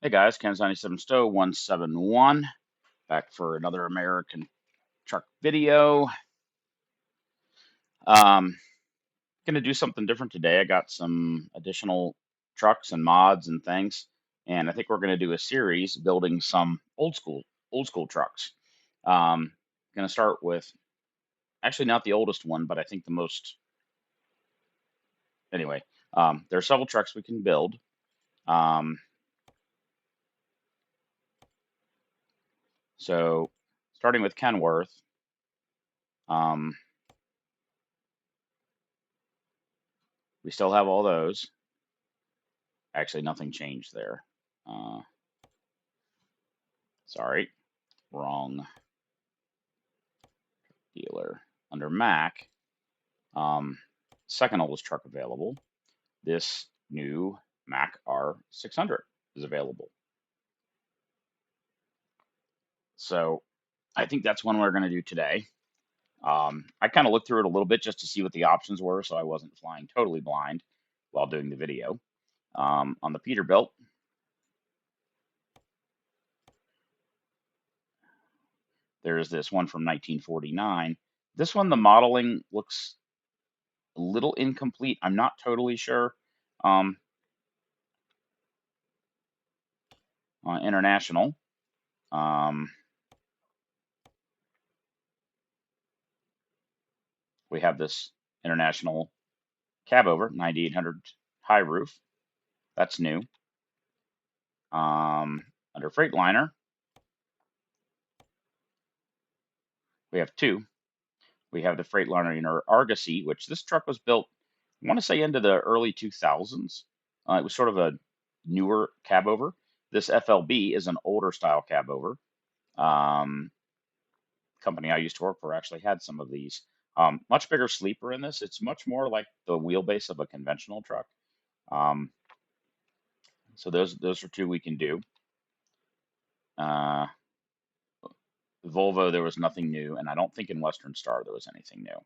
Hey guys, Kansas 97 Stowe 171 back for another American truck video. Gonna do something different today. I got some additional trucks and mods and things, and I think we're gonna do a series building some old school trucks. Um, gonna start with actually not the oldest one, but I think the most anyway. There are several trucks we can build. Um, so starting with Kenworth. Um, we still have all those. Actually, nothing changed there. Uh, sorry, wrong dealer. Under Mack, second oldest truck available, this new Mack R 600 is available. So I think that's one we're going to do today. I kind of looked through it a little bit just to see what the options were, so I wasn't flying totally blind while doing the video. On the Peterbilt, there's this one from 1949. This one, the modeling looks a little incomplete. I'm not totally sure. Um, International. Um, we have this International cab over 9800 high roof. That's new. Under Freightliner, we have two. We have the Freightliner Argosy, which this truck was built, I want to say, into the early 2000s. It was sort of a newer cab over. This FLB is an older style cab over. Um, Company I used to work for actually had some of these. Much bigger sleeper in this. It's much more like the wheelbase of a conventional truck. Um, so those are two we can do. Uh, Volvo, there was nothing new, and I don't think in Western Star there was anything new.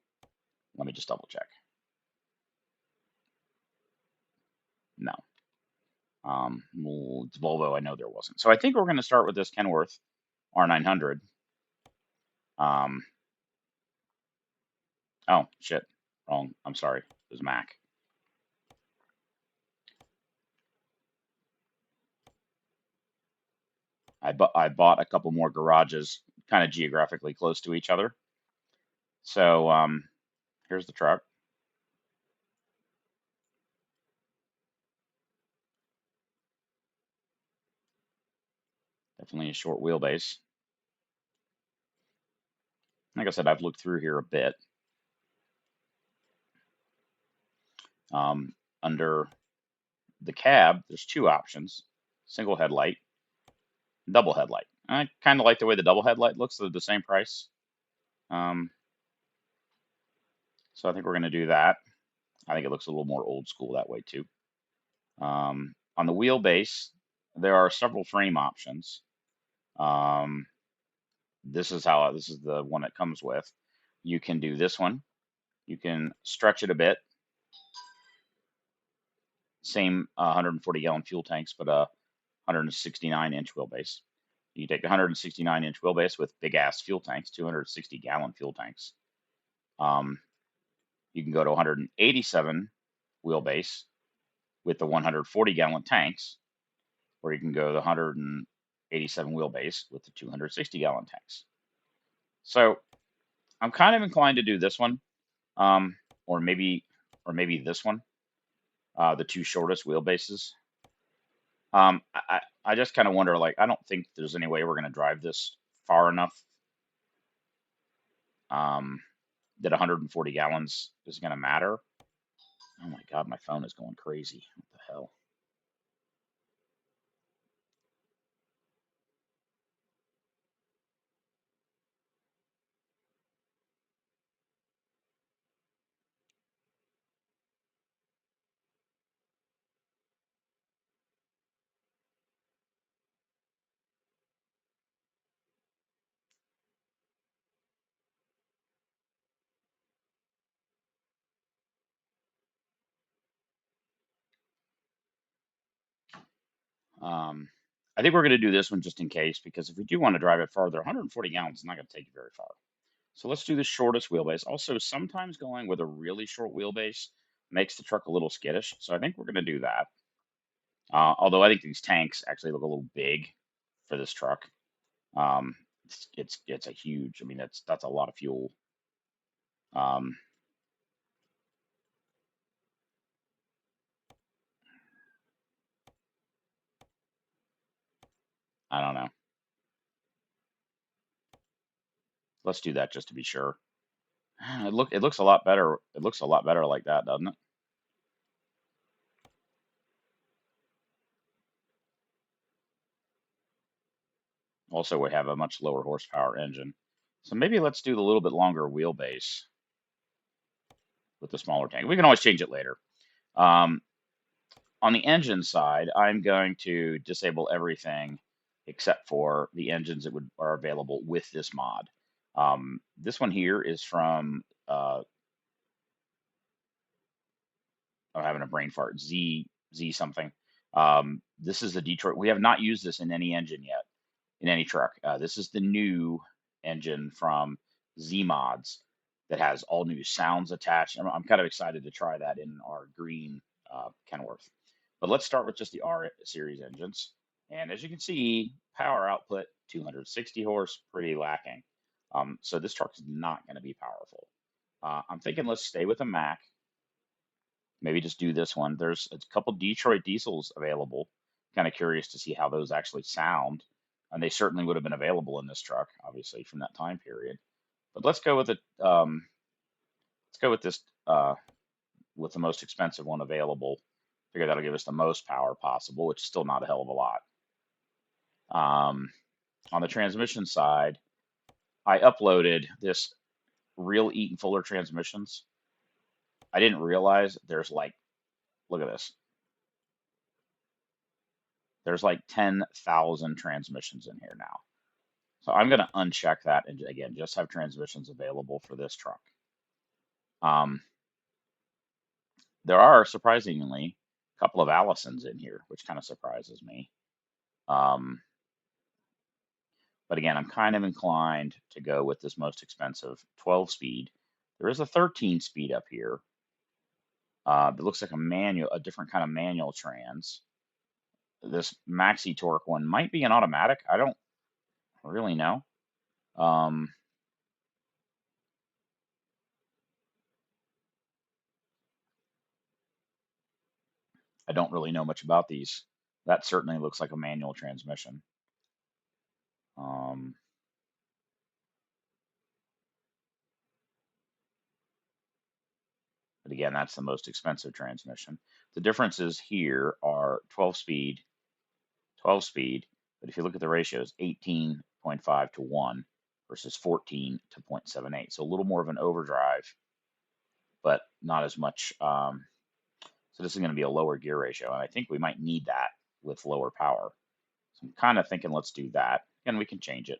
Let me just double check. No. Well, it's Volvo, I know there wasn't. So I think we're going to start with this Kenworth R900. Um, oh, shit. Wrong. I'm sorry. It was Mack. I bought a couple more garages kind of geographically close to each other. So here's the truck. Definitely a short wheelbase. Like I said, I've looked through here a bit. Under the cab, there's two options: single headlight, double headlight. I kind of like the way the double headlight looks. They're the same price. Um, so I think we're going to do that. I think it looks a little more old school that way too. On the wheelbase, there are several frame options. Um, this is the one it comes with. You can do this one. You can stretch it a bit. Same 140-gallon fuel tanks, but a 169-inch wheelbase. You take a 169-inch wheelbase with big ass fuel tanks, 260-gallon fuel tanks. You can go to 187 wheelbase with the 140-gallon tanks, or you can go to the 187 wheelbase with the 260-gallon tanks. So I'm kind of inclined to do this one, um, or maybe this one, the two shortest wheelbases. I just kind of wonder, like, I don't think there's any way we're going to drive this far enough that 140 gallons is going to matter. Oh my God, my phone is going crazy. What the hell? Um, I think we're going to do this one just in case, because if we do want to drive it farther, 140 gallons is not going to take you very far. So let's do the shortest wheelbase. Also, sometimes going with a really short wheelbase makes the truck a little skittish. So I think we're going to do that. Although I think these tanks actually look a little big for this truck. Um, it's a huge. I mean, that's a lot of fuel. Um, I don't know. Let's do that just to be sure. It looks a lot better. It looks a lot better like that, doesn't it? Also, we have a much lower horsepower engine. So maybe let's do the little bit longer wheelbase with the smaller tank. We can always change it later. Um, on the engine side, I'm going to disable everything except for the engines that are available with this mod. This one here is from I'm having a brain fart. Z something. This is the Detroit. We have not used this in any engine yet, in any truck. This is the new engine from Z Mods that has all new sounds attached. I'm kind of excited to try that in our green Kenworth. But let's start with just the R series engines. And as you can see, power output 260 horse, pretty lacking. So this truck is not going to be powerful. I'm thinking let's stay with a Mack. Maybe just do this one. There's a couple Detroit diesels available. Kind of curious to see how those actually sound. And they certainly would have been available in this truck, obviously, from that time period. But let's go with it. Let's go with this with the most expensive one available. Figure that'll give us the most power possible, which is still not a hell of a lot. On the transmission side, I uploaded this real Eaton Fuller transmissions. I didn't realize there's like, look at this. There's like 10,000 transmissions in here now. So I'm going to uncheck that and again, just have transmissions available for this truck. Um, there are surprisingly a couple of Allisons in here, which kind of surprises me. But again, I'm kind of inclined to go with this most expensive 12 speed. There is a 13 speed up here. It looks like a different kind of manual trans. This Maxi Torque one might be an automatic. I don't really know. Um, I don't really know much about these. That certainly looks like a manual transmission. Um, but again, that's the most expensive transmission. The differences here are 12 speed, 12 speed. But if you look at the ratios, 18.5 to 1 versus 14 to 0.78. So a little more of an overdrive, but not as much. So this is going to be a lower gear ratio. And I think we might need that with lower power. So I'm kind of thinking let's do that. And we can change it.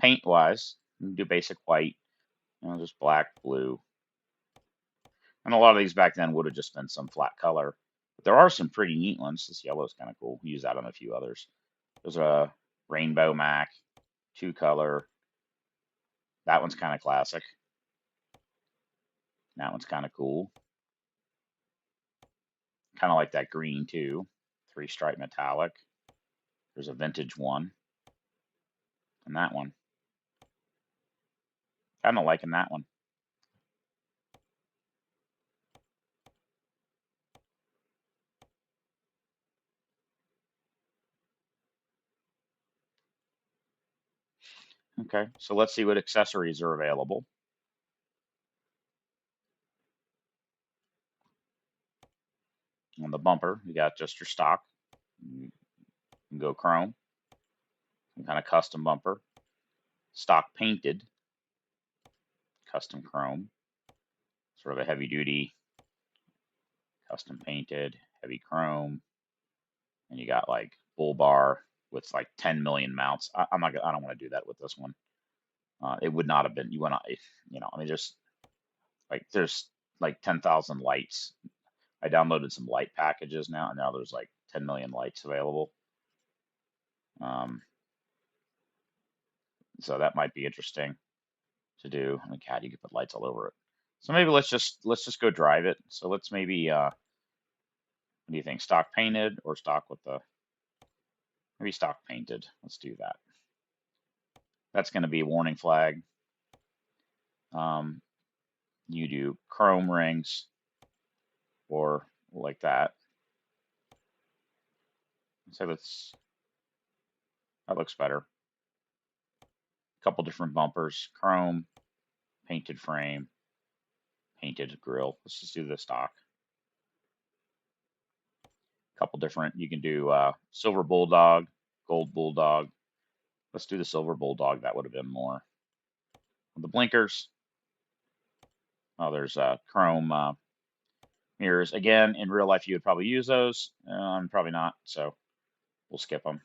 Paint wise, we can do basic white, just black, blue. And a lot of these back then would have just been some flat color. But there are some pretty neat ones. This yellow is kind of cool. We use that on a few others. There's a rainbow Mack, two color. That one's kind of classic. That one's kind of cool. Kind of like that green too. Three stripe metallic. There's a vintage one. And that one. Kind of liking that one. Okay, so let's see what accessories are available. On the bumper, you got just your stock. You can go chrome. Some kind of custom bumper. Stock painted. Custom chrome. Sort of a heavy duty. Custom painted. Heavy chrome. And you got like bull bar with like 10 million mounts. I don't want to do that with this one. It would not have been, you want to, I mean, there's like 10,000 lights. I downloaded some light packages now, and now there's like 10 million lights available. So that might be interesting to do. I mean, God, you could put lights all over it. So maybe let's just go drive it. So let's maybe what do you think? Stock painted or stock with the maybe stock painted. Let's do that. That's going to be a warning flag. You do chrome rings or like that. So that looks better. A couple different bumpers, chrome, painted frame, painted grill. Let's just do the stock. A couple different. You can do silver bulldog, gold bulldog. Let's do the silver bulldog. That would have been more. The blinkers. Oh, there's chrome mirrors. Again, in real life, you would probably use those. Probably not. So we'll skip them.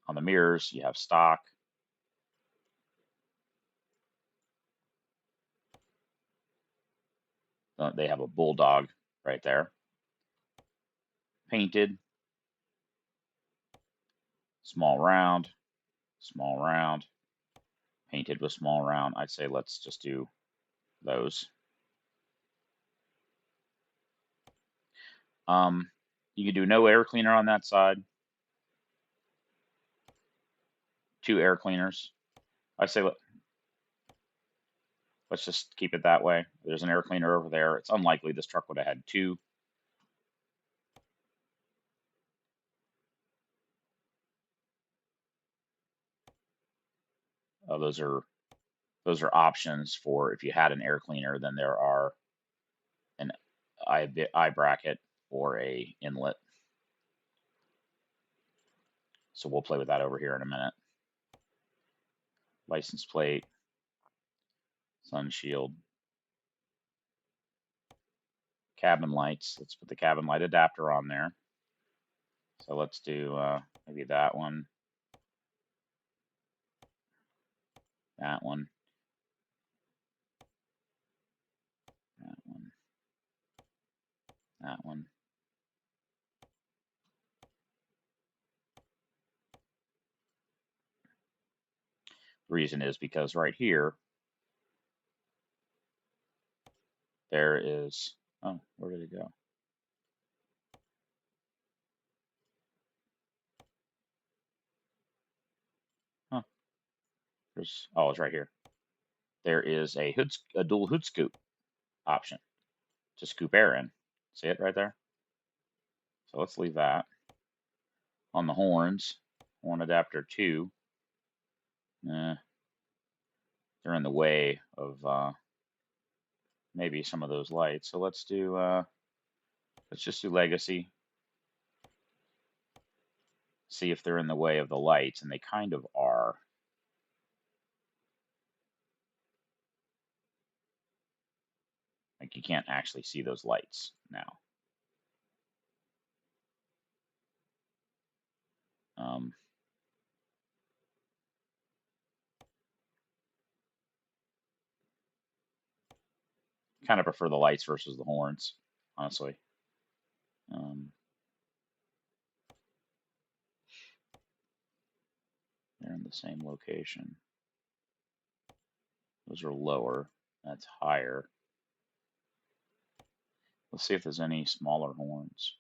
On the mirrors, you have stock. They have a bulldog right there. Painted. Small round. Small round. Painted with small round. I'd say let's just do those. You can do no air cleaner on that side. 2 air cleaners. I say let's just keep it that way. There's an air cleaner over there. It's unlikely this truck would have had 2. Those are options for if you had an air cleaner. Then there are an eye bracket or a inlet. So we'll play with that over here in a minute. License plate, sun shield, cabin lights. Let's put the cabin light adapter on there. So let's do maybe that one, that one, that one, that one. The reason is because right here, there is, oh, where did it go? Huh, oh, it's right here. There is a dual hood scoop option to scoop air in. See it right there? So let's leave that. On the horns, horn adapter 2, they're in the way of maybe some of those lights. So let's just do legacy. See if they're in the way of the lights, and they kind of are. Like you can't actually see those lights now. Kind of prefer the lights versus the horns, honestly. They're in the same location. Those are lower. That's higher. Let's see if there's any smaller horns.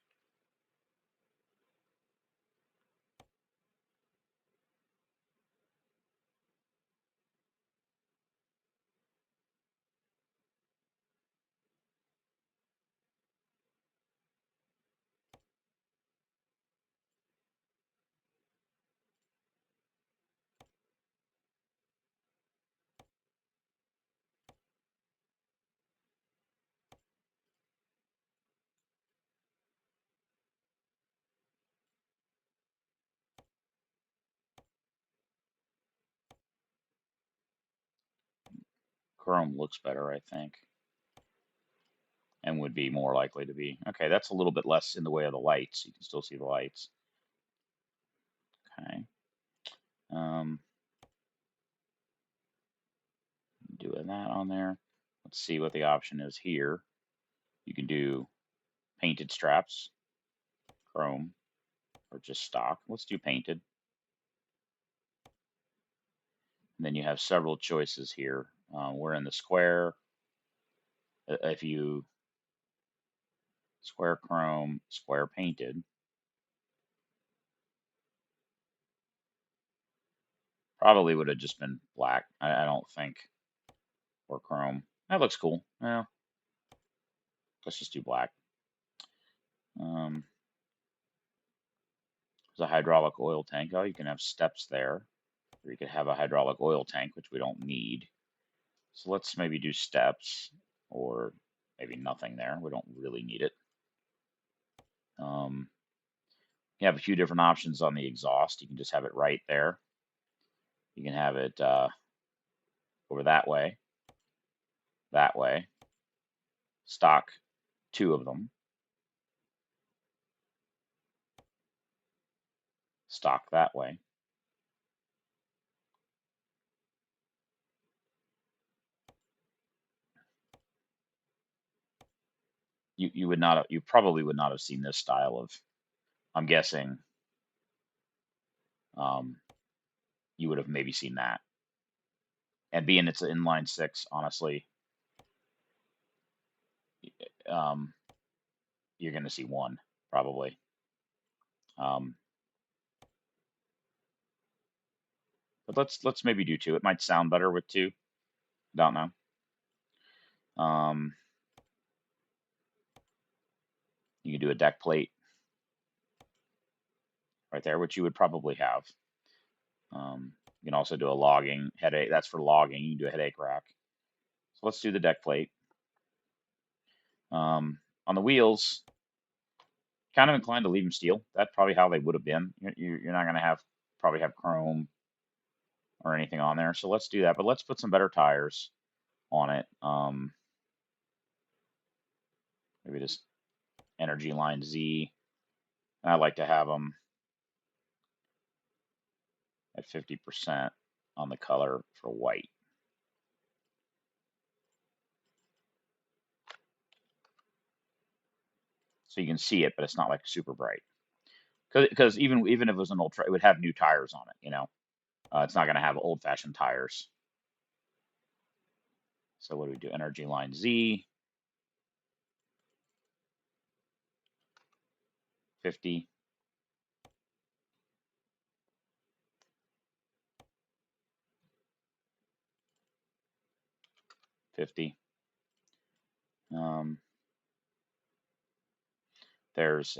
Chrome looks better, I think, and would be more likely to be. Okay, that's a little bit less in the way of the lights. You can still see the lights. Okay. Doing that on there. Let's see what the option is here. You can do painted straps, chrome, or just stock. Let's do painted. And then you have several choices here. We're in the square. If you square chrome, square painted, probably would have just been black. I don't think, or chrome. That looks cool. Well, let's just do black. There's a hydraulic oil tank. Oh, you can have steps there. Or you could have a hydraulic oil tank, which we don't need. So let's maybe do steps, or maybe nothing there. We don't really need it. You have a few different options on the exhaust. You can just have it right there. You can have it over that way, stock 2 of them, stock that way. You would not have, you probably would not have seen this style of, I'm guessing, you would have maybe seen that. And being it's an inline 6, honestly, you're going to see one probably. But let's maybe do 2. It might sound better with 2. Don't know. You can do a deck plate right there, which you would probably have. You can also do a logging headache. That's for logging. You can do a headache rack. So let's do the deck plate. On the wheels, kind of inclined to leave them steel. That's probably how they would have been. You're not going to probably have chrome or anything on there. So let's do that. But let's put some better tires on it. Maybe just Energy Line Z. And I like to have them at 50% on the color for white. So you can see it, but it's not like super bright. Because even if it was an ultra, it would have new tires on it. It's not going to have old-fashioned tires. So what do we do? Energy Line Z, 50. 50. There's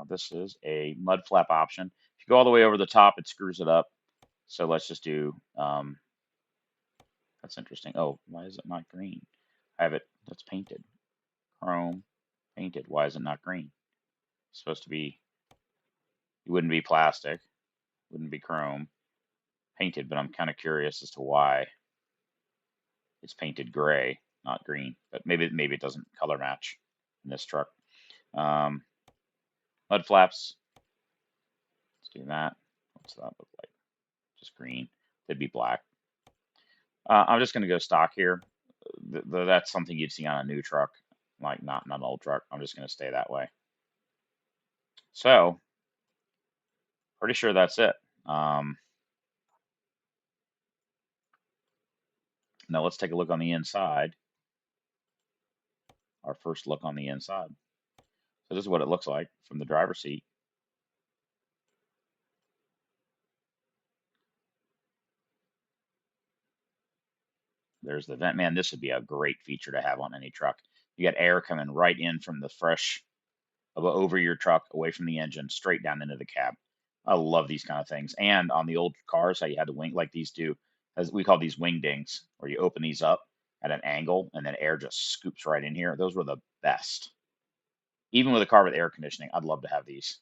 this is a mud flap option. If you go all the way over the top, it screws it up. So let's just do, that's interesting. Oh, why is it not green? I have it, that's painted. Chrome, painted. Why is it not green? It's supposed to be, it wouldn't be plastic, wouldn't be chrome, painted, but I'm kind of curious as to why it's painted gray, not green. But maybe it doesn't color match in this truck. Mud flaps. Let's do that. What's that look like? Just green. They'd be black. I'm just going to go stock here. That's something you'd see on a new truck, like not an old truck. I'm just going to stay that way. So, pretty sure that's it. Now let's take a look on the inside. Our first look on the inside. So this is what it looks like from the driver's seat. There's the vent. Man, this would be a great feature to have on any truck. You got air coming right in from the fresh over your truck, away from the engine, straight down into the cab. I love these kind of things. And on the old cars, how you had the wing, like these do, as we call these wing dings, where you open these up at an angle and then air just scoops right in here. Those were the best. Even with a car with air conditioning, I'd love to have these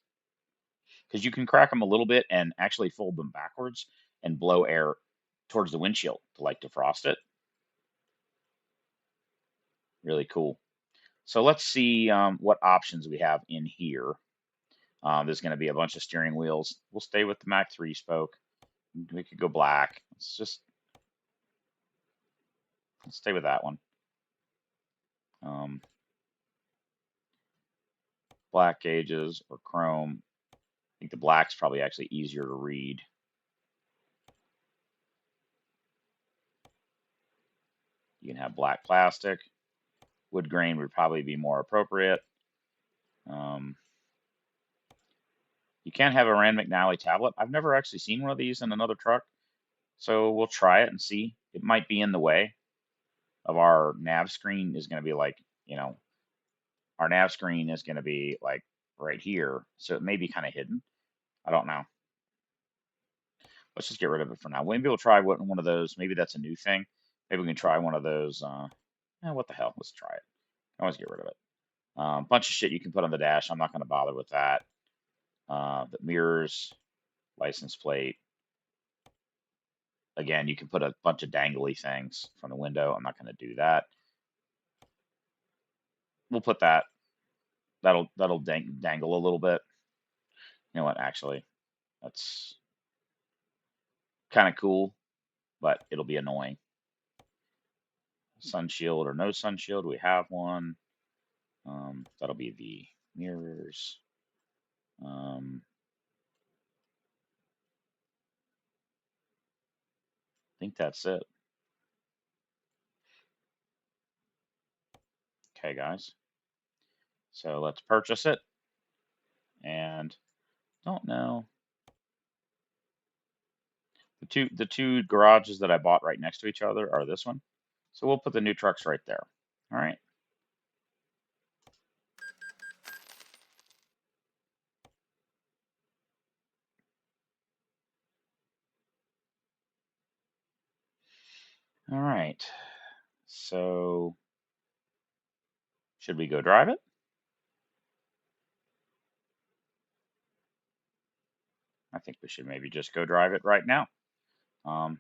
because you can crack them a little bit and actually fold them backwards and blow air towards the windshield to like defrost it. Really cool. So let's see what options we have in here. There's going to be a bunch of steering wheels. We'll stay with the Mack 3 spoke. We could go black. Let's stay with that one. black gauges or chrome. I think the black's probably actually easier to read. You can have black plastic. Wood grain would probably be more appropriate. You can have a Rand McNally tablet. I've never actually seen one of these in another truck, so we'll try it and see. It might be in the way of our nav screen. Is going to be like, our nav screen is going to be like right here, so it may be kind of hidden. I don't know. Let's just get rid of it for now. Maybe we'll try one of those. Maybe that's a new thing. Maybe we can try one of those. What the hell? Let's try it. I always get rid of it. Bunch of shit you can put on the dash. I'm not going to bother with that. The mirrors, license plate. Again, you can put a bunch of dangly things from the window. I'm not going to do that. We'll put that. That'll dangle a little bit. You know what? Actually, that's kind of cool, but it'll be annoying. Sun shield or no sun shield, we have one. That'll be the mirrors. I think that's it. Okay, guys. So let's purchase it. And don't know. The two garages that I bought right next to each other are this one. So we'll put the new trucks right there. All right. All right. So should we go drive it? I think we should maybe just go drive it right now. I'm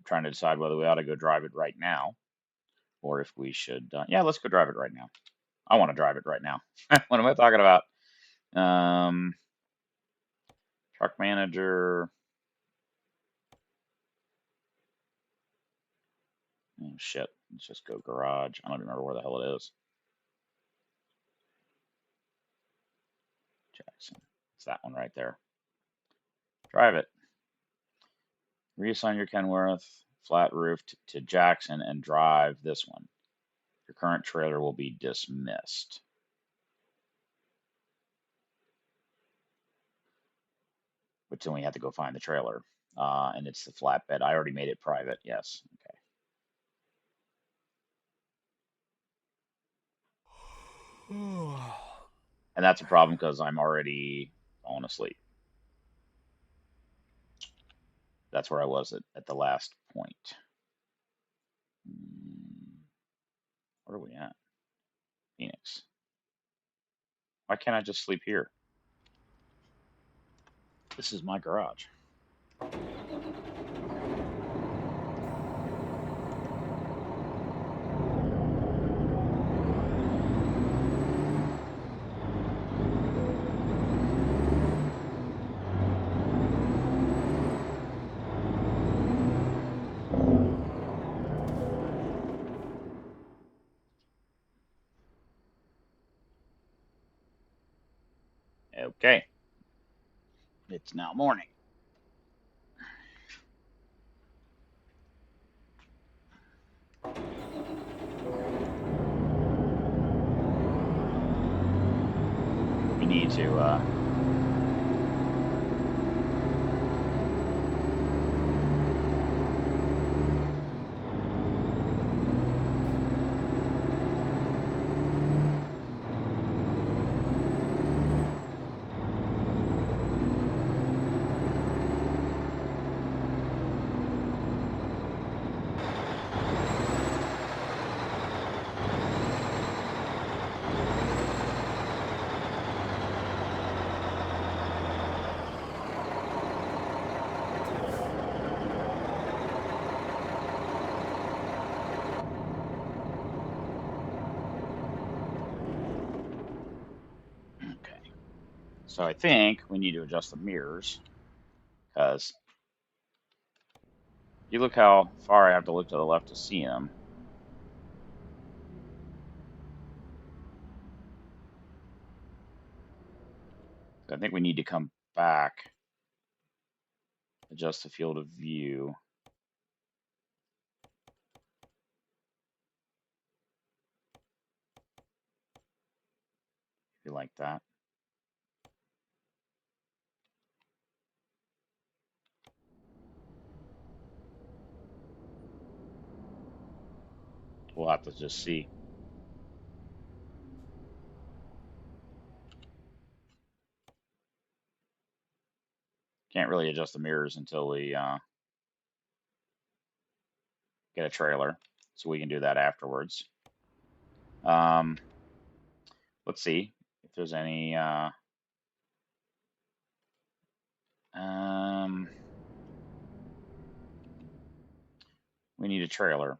trying to decide whether we ought to go drive it right now or if we should. Yeah, let's go drive it right now. I want to drive it right now. What am I talking about? Truck manager. Oh, shit. Let's just go garage. I don't remember where the hell it is. Jackson. It's that one right there. Drive it. Reassign your Kenworth flat roof to Jackson and drive this one. Your current trailer will be dismissed. Which then we have to go find the trailer. And it's the flatbed. I already made it private. Yes. Okay. And that's a problem because I'm already falling asleep. That's where I was at the last point. Where are we at? Phoenix. Why can't I just sleep here? This is my garage. Okay. It's now morning. We need to So I think we need to adjust the mirrors because You look how far I have to look to the left to see him. I think we need to come back, adjust the field of view. If you like that. We'll have to just see. Can't really adjust the mirrors until we get a trailer, so we can do that afterwards. Let's see if there's any. We need a trailer.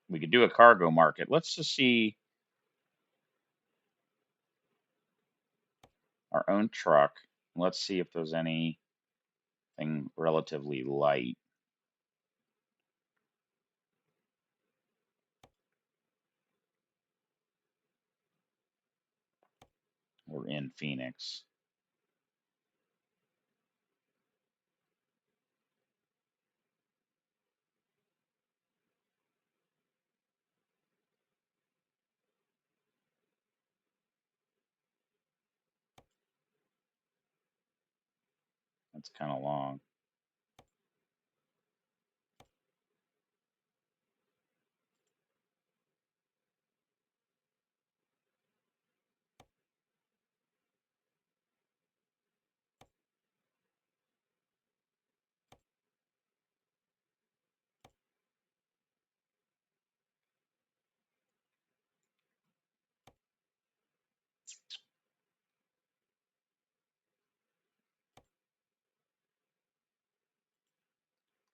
We could do a cargo market. Let's just see our own truck. Let's see if there's anything relatively light. We're in Phoenix. That's kind of long.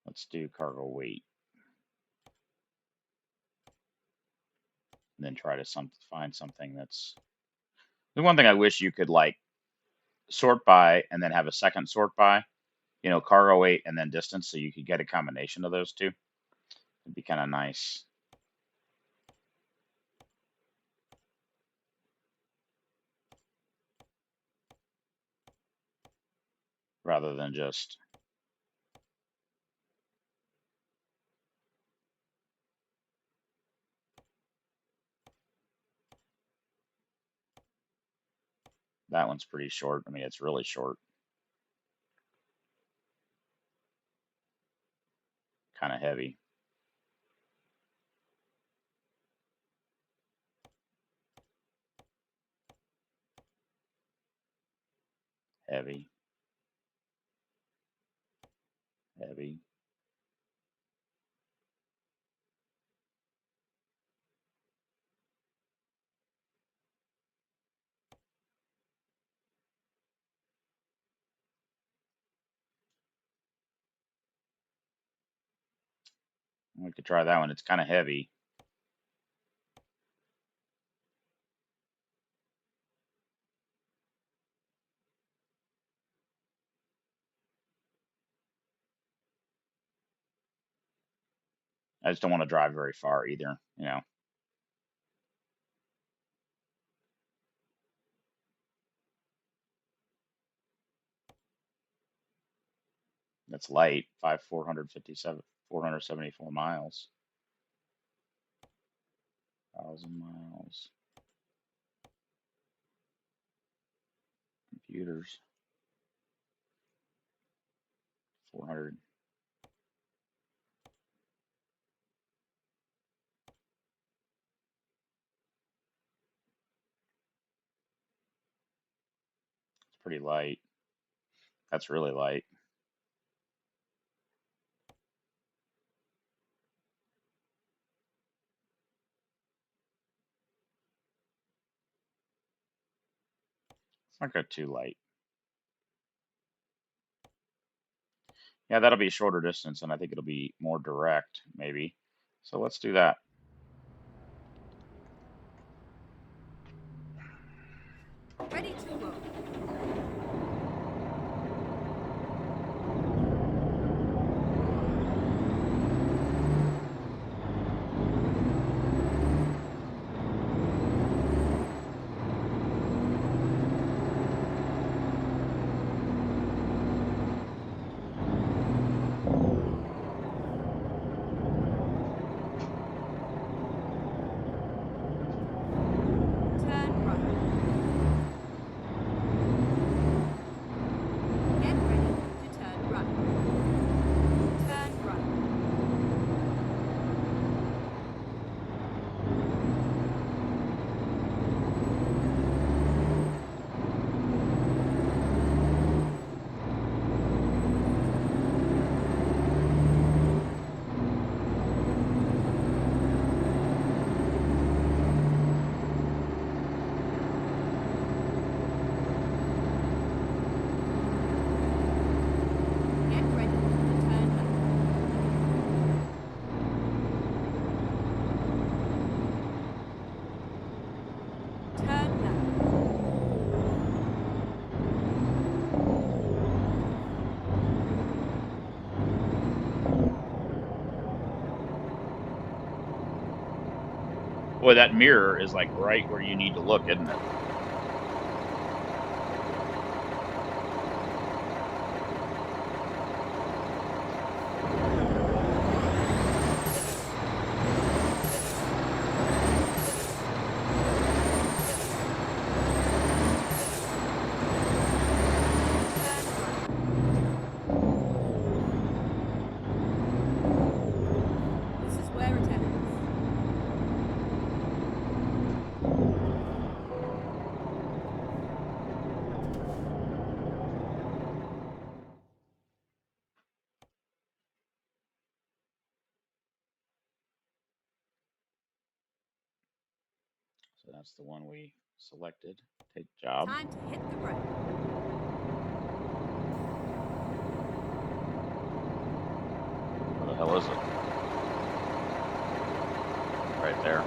Let's do cargo weight, and then try to find something that's. The one thing I wish you could like sort by and then have a second sort by, cargo weight and then distance, so you could get a combination of those two. It'd be kind of nice. Rather than just that one's pretty short. I mean, it's really short, kind of heavy. Heavy, heavy. We could try that one. It's kind of heavy. I just don't want to drive very far either. That's light. 474 miles. 1,000 miles. Computers. 400. It's pretty light. That's really light. It's not good too light. Yeah, that'll be a shorter distance, and I think it'll be more direct, maybe. So let's do that. Ready to load. Boy, that mirror is like right where you need to look, isn't it? This is where it ends. So that's the one we selected. Take job. Time to hit the road. Where the hell is it? Right there.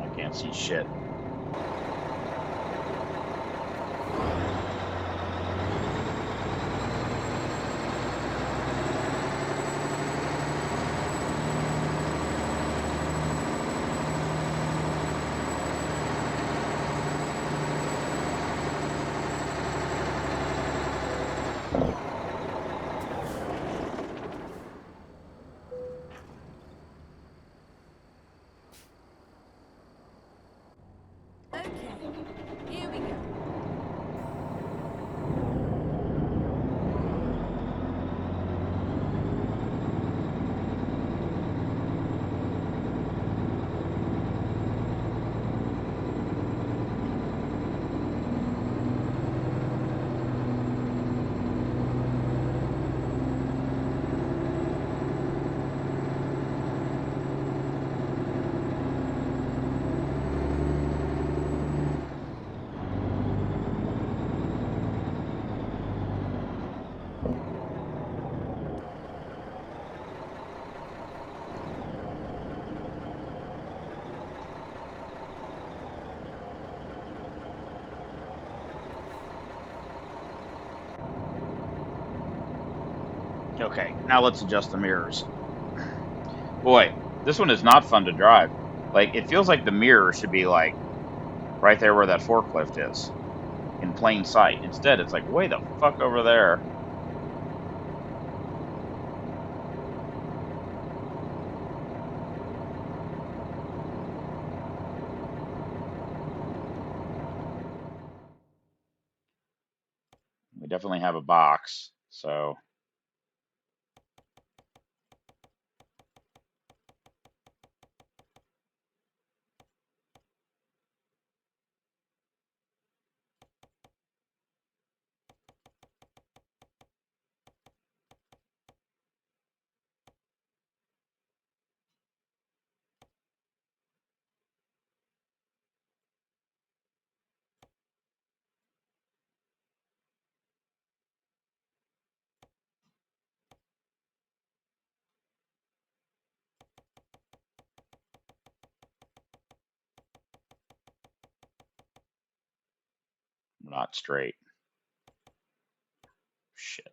I can't see shit. Okay, here we go. Okay, now let's adjust the mirrors. Boy, this one is not fun to drive. Like, it feels like the mirror should be like right there where that forklift is, in plain sight. Instead, it's like way the fuck over there. We definitely have a box, so we're not straight. Shit.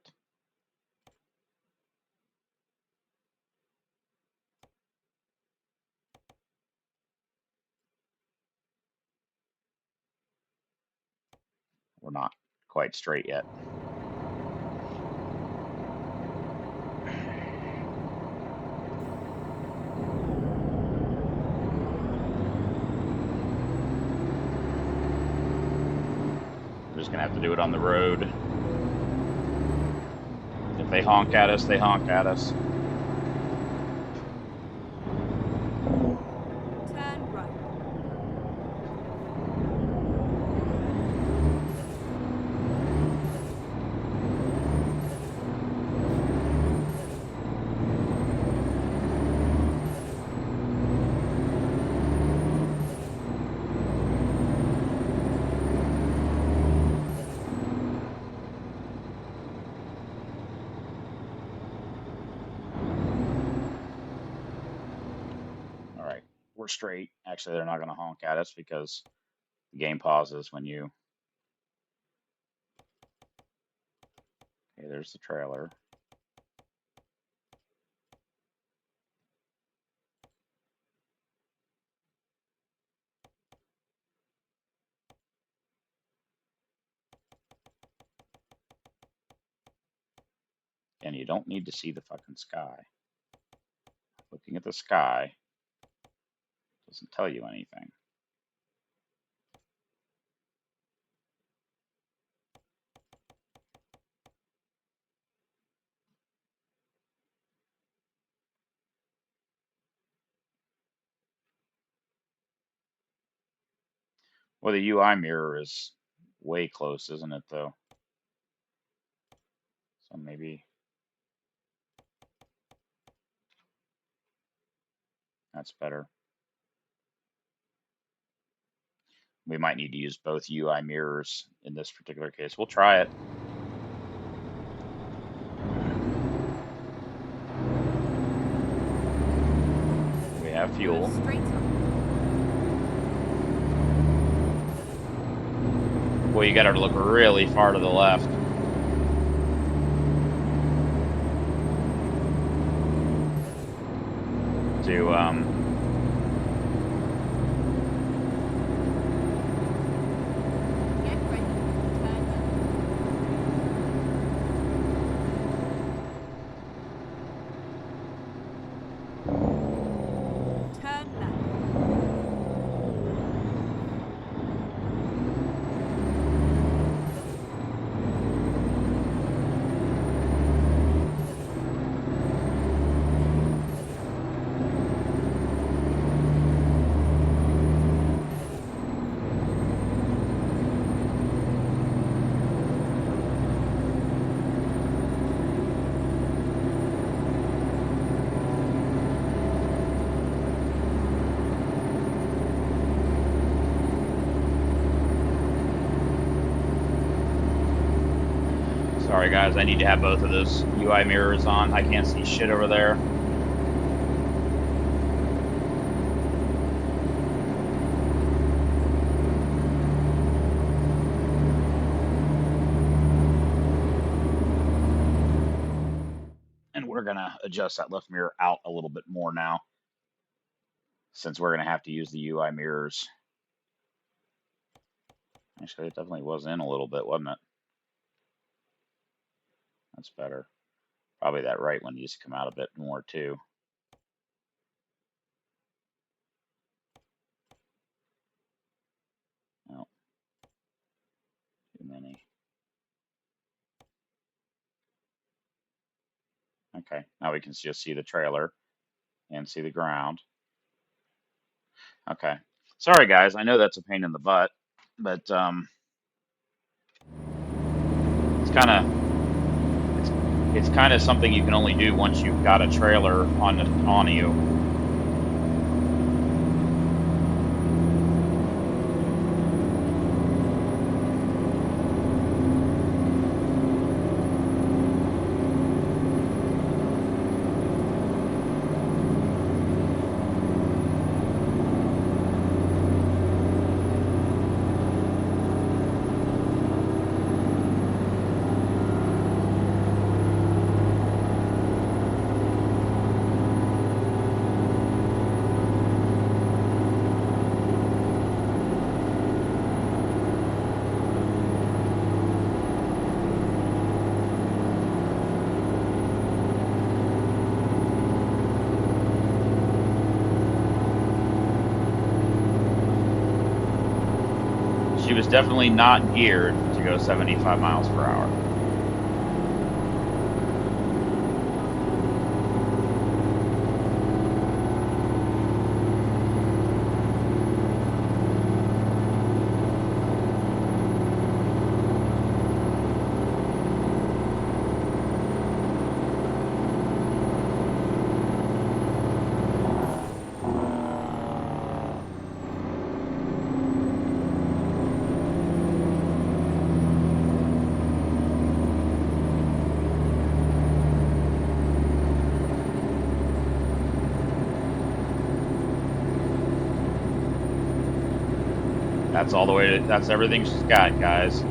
We're not quite straight yet. We're just gonna have to do it on the road. If they honk at us, they honk at us. Turn right. straight. Actually, they're not going to honk at us because the game pauses when you. Okay, there's the trailer. And you don't need to see the fucking sky. Looking at the sky doesn't tell you anything. Well, the UI mirror is way close, isn't it, though? So maybe that's better. We might need to use both UI mirrors in this particular case. We'll try it. We have Go fuel. straight on. Well, you got to look really far to the left. To Get ready. Turn left. Turn left. sorry guys, I need to have both of those UI mirrors on. I can't see shit over there. And we're gonna adjust that left mirror out a little bit more now, since we're gonna have to use the UI mirrors. Actually, it definitely was in a little bit, wasn't it? That's better. Probably that right one needs to come out a bit more too. No, too many. Okay, now we can just see the trailer and see the ground. Okay, sorry guys, I know that's a pain in the butt, but it's kind of it's kind of something you can only do once you've got a trailer on you. She was definitely not geared to go 75 miles per hour. That's all the way to, that's everything she's got, guys.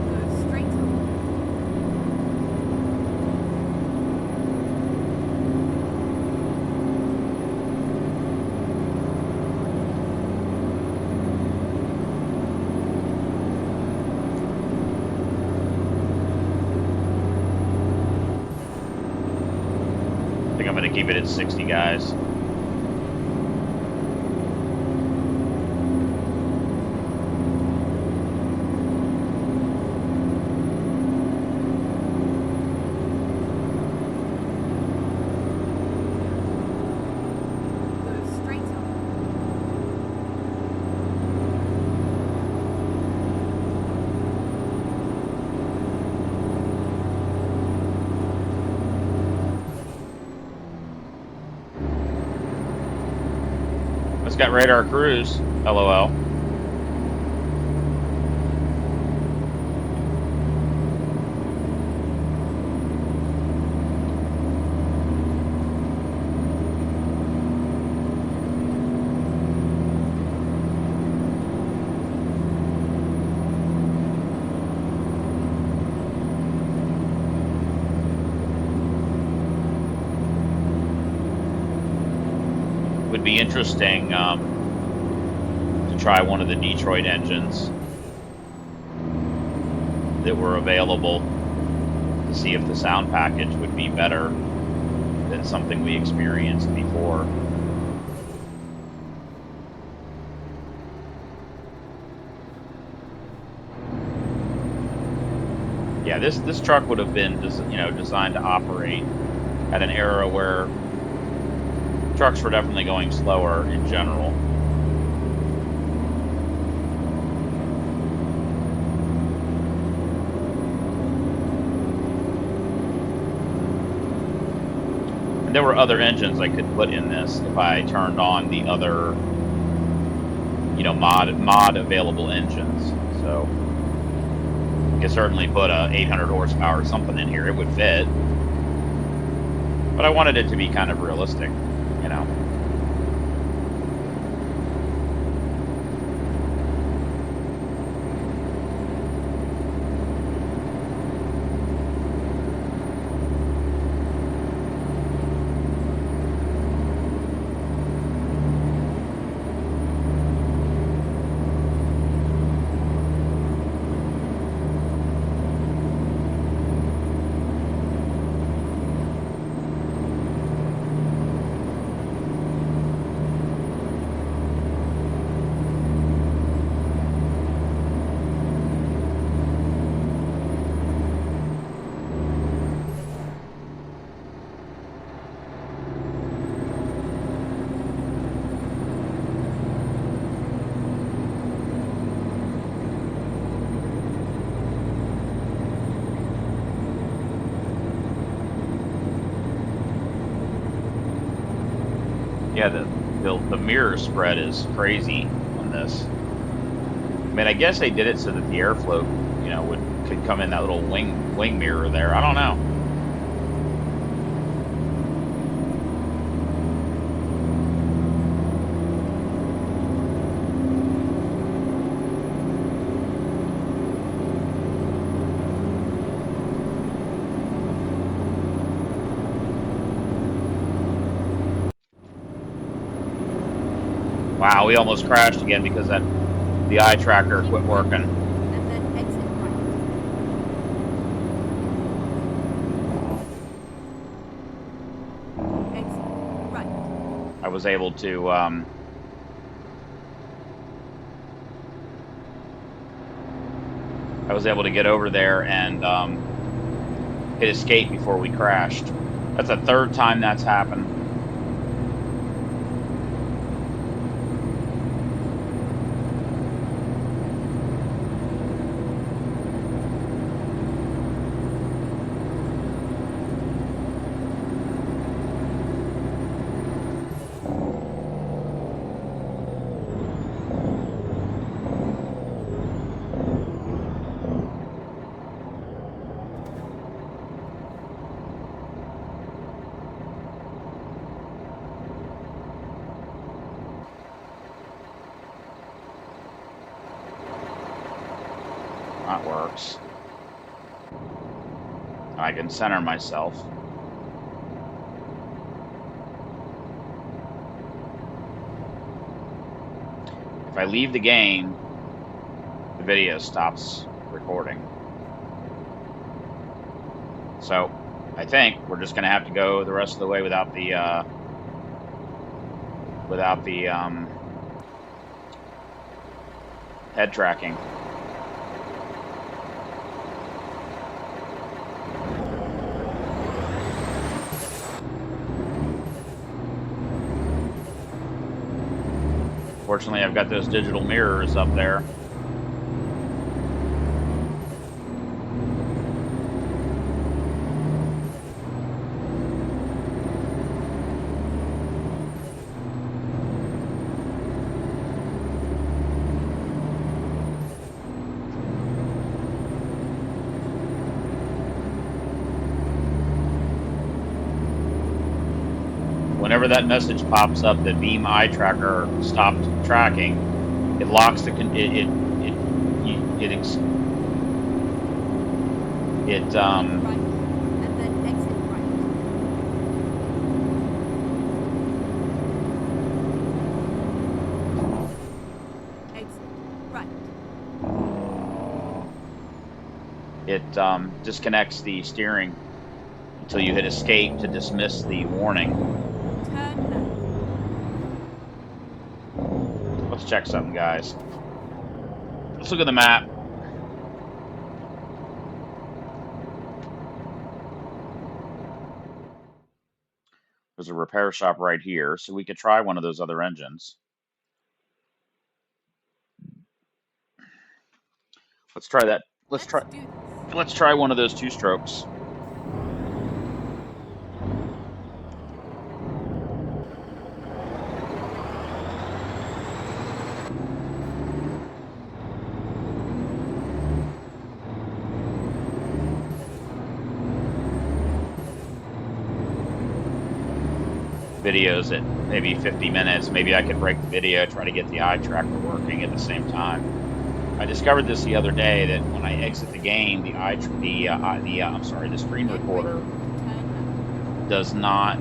Go straight on. I think I'm going to keep it at 60, guys. Go straight on. It's got radar cruise. LOL. Would be interesting to try one of the Detroit engines that were available to see if the sound package would be better than something we experienced before. Yeah, this truck would have been designed to operate at an era where trucks were definitely going slower in general. And there were other engines I could put in this if I turned on the other, mod available engines. So I could certainly put a 800 horsepower or something in here. It would fit, but I wanted it to be kind of realistic, you know. Yeah, the mirror spread is crazy on this. I mean, I guess they did it so that the airflow, could come in that little wing mirror there. I don't know. Wow, we almost crashed again because the eye tracker Keep quit right working. and then exit right. Exit right. I was able to I was able to get over there and hit escape before we crashed. That's the third time that's happened. That works. I can center myself. If I leave the game, the video stops recording. So I think we're just going to have to go the rest of the way without the head tracking. Fortunately, I've got those digital mirrors up there. Whenever that message pops up that Beam Eye Tracker stopped tracking, it locks the it Right, and then exit right. Exit right. disconnects the steering until you hit escape to dismiss the warning. Turn left. Let's check something, guys. Let's look at the map. There's a repair shop right here, so we could try one of those other engines. Let's try that. Let's do this. Let's try one of those two strokes. Videos at maybe 50 minutes. Maybe I could break the video, try to get the eye tracker working at the same time. I discovered this the other day that when I exit the game, the screen Get ready recorder to turn left. does not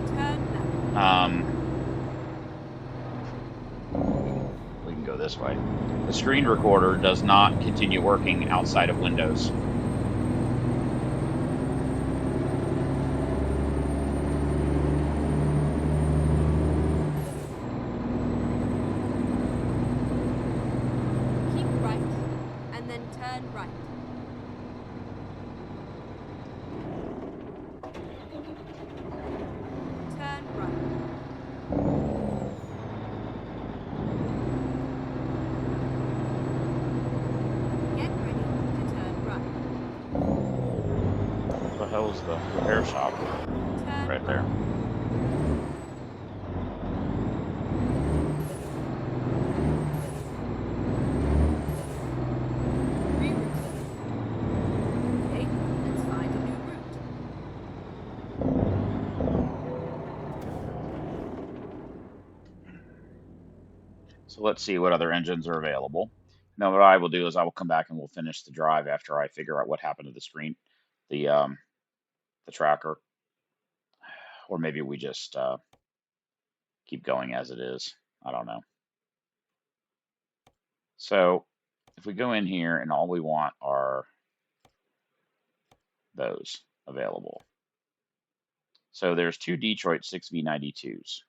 Turn left. we can go this way. The screen recorder does not continue working outside of Windows. Keep right, and then turn right. Turn right. Get ready to turn right. Where the hell is the repair shop? Turn Right right. there. Reroute. Okay, let's find a new route. So let's see what other engines are available. Now what I will do is I will come back and we'll finish the drive after I figure out what happened to the screen, the um, the tracker, or maybe we just keep going as it is. I don't know. So if we go in here and all we want are those available. So there's two Detroit 6V92s.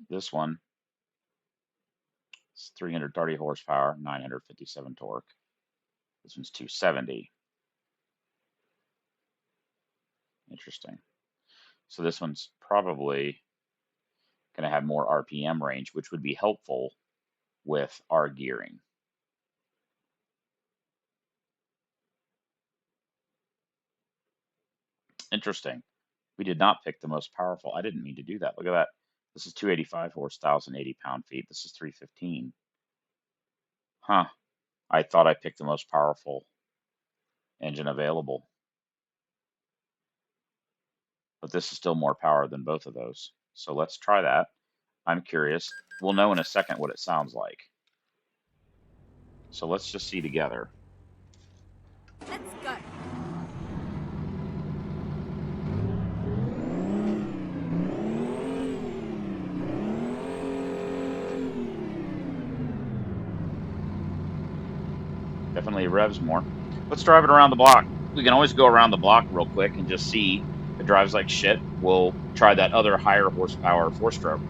This one is 330 horsepower, 957 torque. This one's 270. Interesting. So this one's probably going to have more RPM range, which would be helpful with our gearing. Interesting. We did not pick the most powerful. I didn't mean to do that. Look at that. This is 285 horse, 1,080 pound-feet. This is 315. Huh. I thought I picked the most powerful engine available, but this is still more power than both of those. So let's try that. I'm curious. We'll know in a second what it sounds like. So let's just see together. Let's go. Definitely revs more. Let's drive it around the block. We can always go around the block real quick and just see if it drives like shit. We'll try that other higher horsepower four-stroke.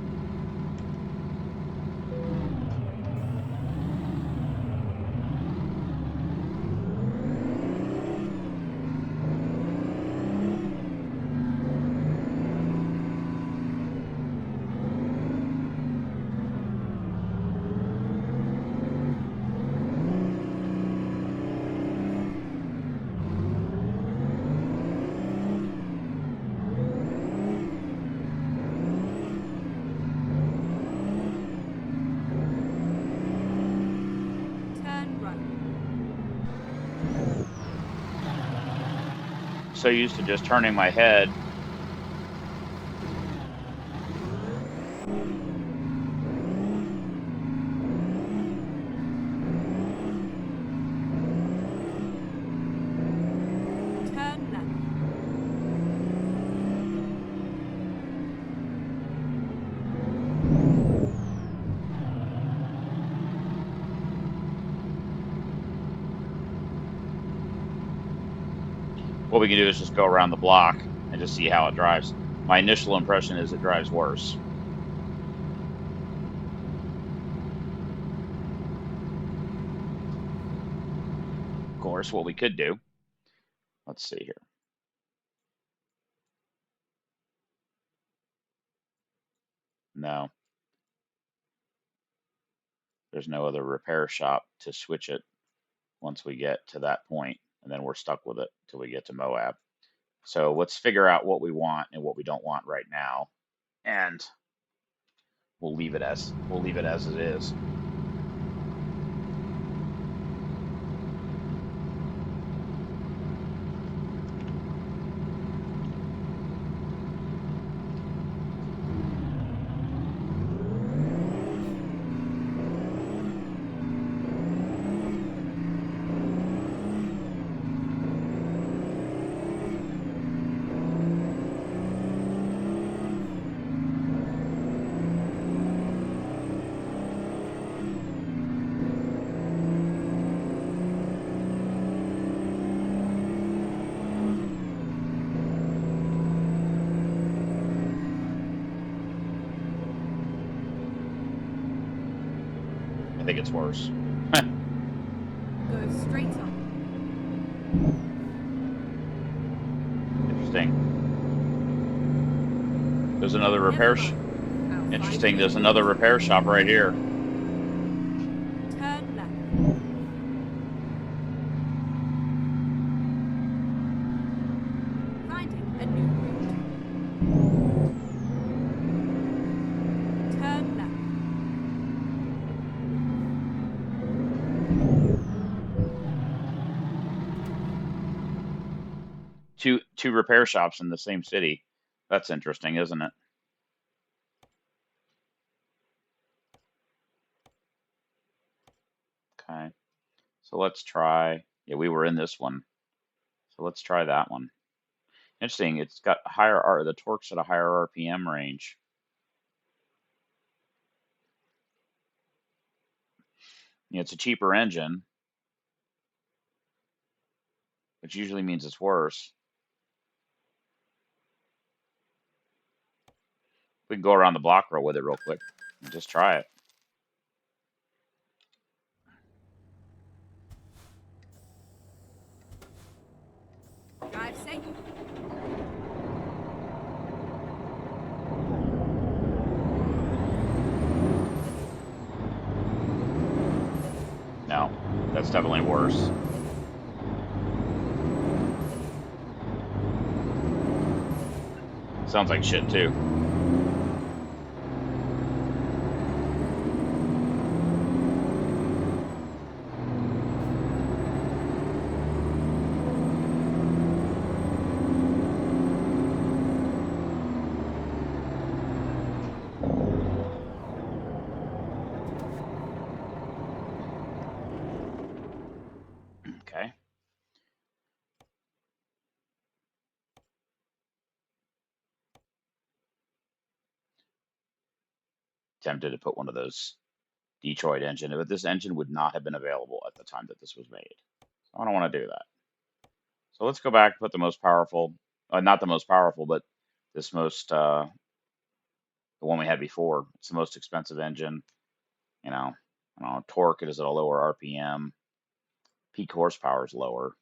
Turn right. So used to just turning my head. Turn left. What we can do is just go around the block and just see how it drives. My initial impression is it drives worse. Of course, what we could do, let's see here. No, there's no other repair shop to switch it once we get to that point, and then we're stuck with it till we get to Moab. So let's figure out what we want and what we don't want right now, and we'll leave it as it is. I think it's worse. Go straight on. Interesting. There's another Never repair. mind. I'll find a Interesting. new There's another route. repair shop right here. Turn left. Finding a new route. Turn left. Two repair shops in the same city. That's interesting, isn't it? Okay. So let's try. Yeah, we were in this one. So let's try that one. Interesting. It's got higher R. The torque's at a higher RPM range. It's a cheaper engine, which usually means it's worse. We can go around the block row with it real quick and just try it. Drive safe. No, that's definitely worse. Sounds like shit too. Okay. Tempted to put one of those Detroit engine, but this engine would not have been available at the time that this was made. So I don't want to do that. So let's go back, put the most powerful, not the most powerful, but this most, the one we had before. It's the most expensive engine. You know, I don't know, torque it is at a lower RPM. Peak horsepower is lower.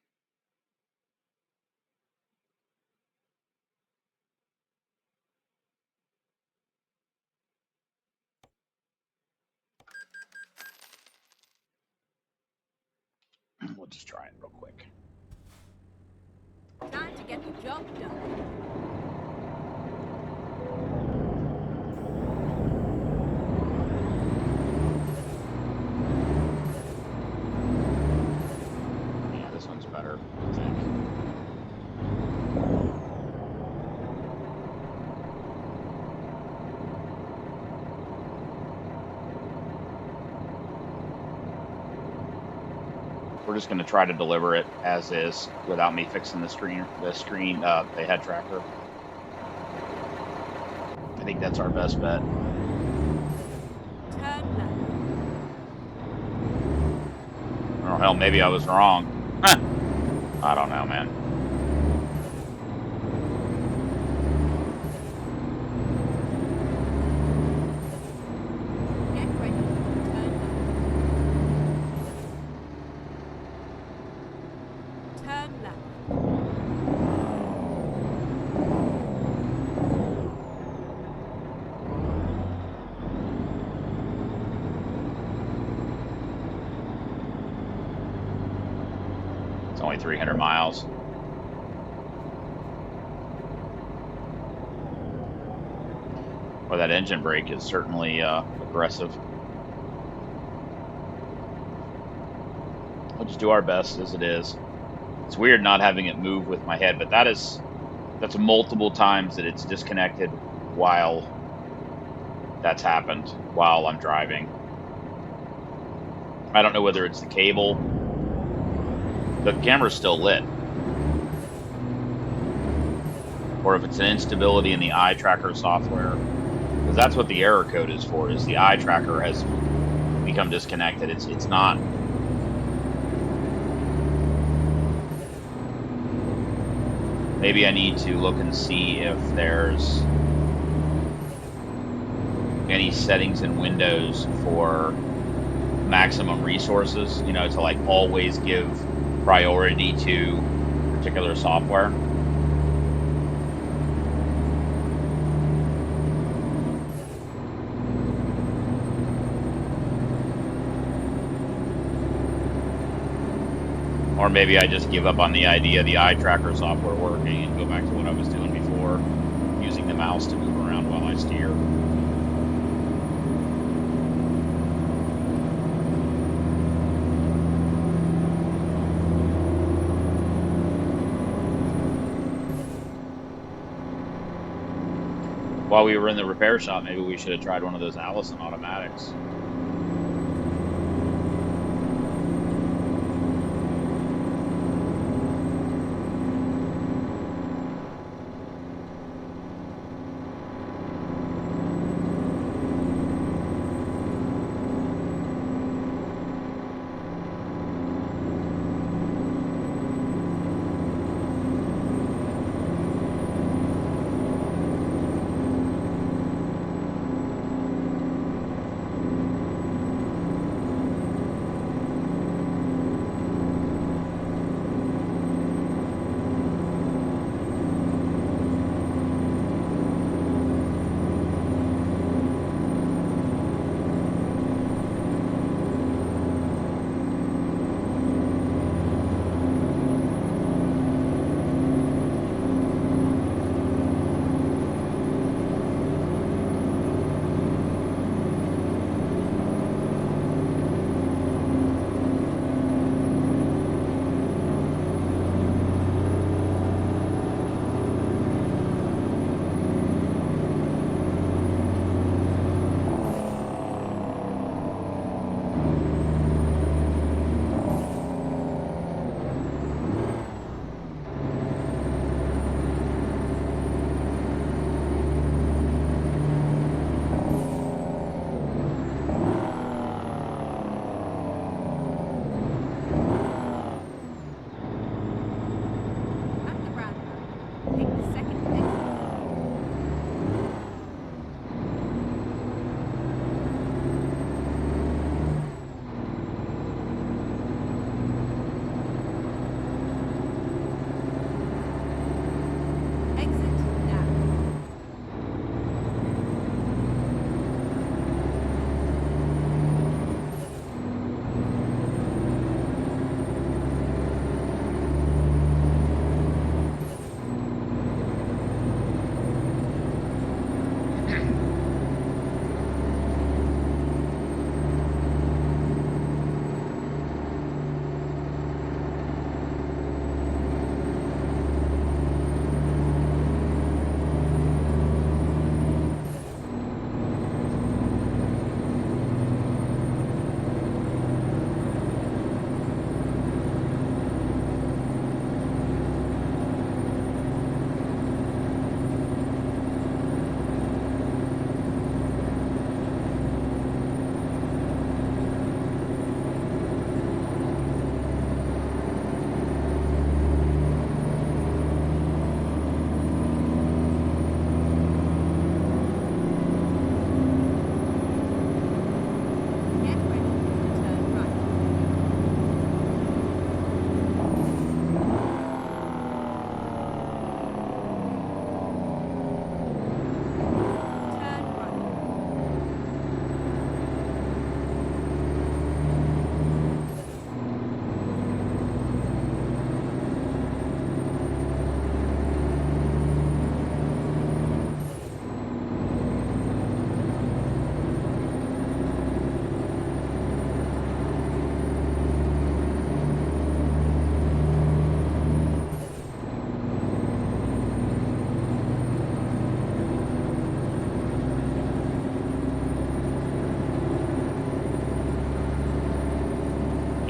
We'll just try it real quick. Time to get the job done. Yeah, this one's better, I think. We're just going to try to deliver it as is without me fixing the head tracker. I think that's our best bet. Turn left. Or hell, maybe I was wrong. I don't know, man. Get ready. Turn left. Turn left. It's only 300 miles. Well, that engine brake is certainly aggressive. We'll just do our best as it is. It's weird not having it move with my head, but that's multiple times that it's disconnected while that's happened while I'm driving. I don't know whether it's the cable. The camera's still lit. Or if it's an instability in the eye tracker software. Because that's what the error code is for, is the eye tracker has become disconnected. It's not. Maybe I need to look and see if there's any settings in Windows for maximum resources, you know, to like always give priority to particular software. Or maybe I just give up on the idea of the eye tracker software working and go back to what I was doing before, using the mouse to move around while I steer. While we were in the repair shop, maybe we should have tried one of those Allison automatics.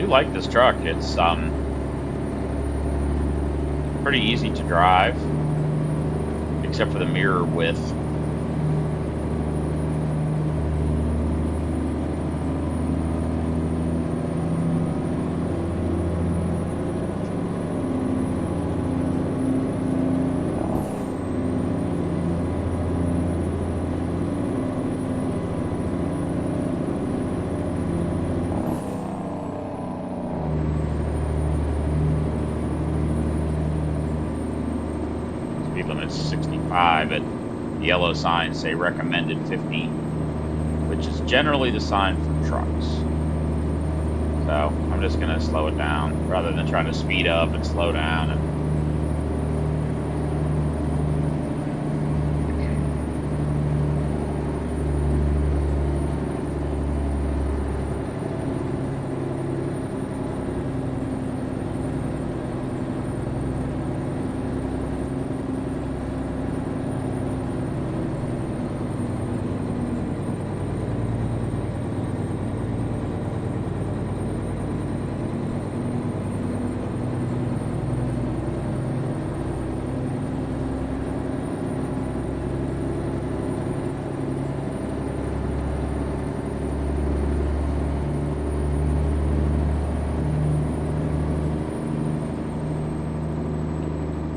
do like this truck. It's pretty easy to drive, except for the mirror width. Speed limit's 65, but the yellow signs say recommended 50, which is generally the sign for trucks. So I'm just going to slow it down rather than trying to speed up and slow down. And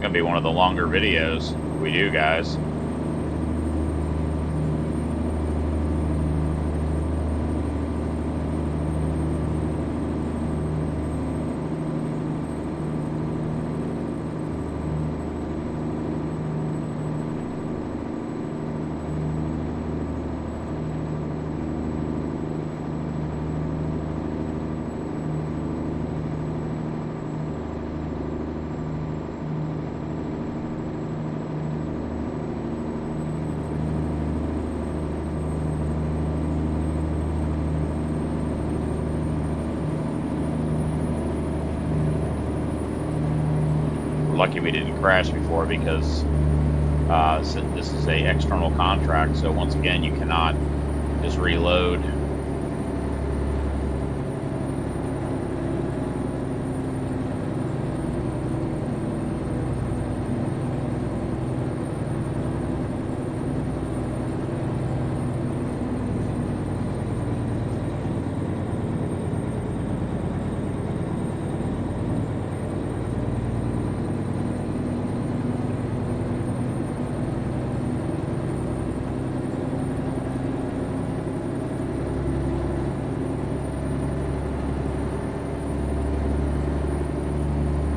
going to be one of the longer videos we do, guys. We're lucky we didn't crash before because this is a external contract. So once again, you cannot just reload.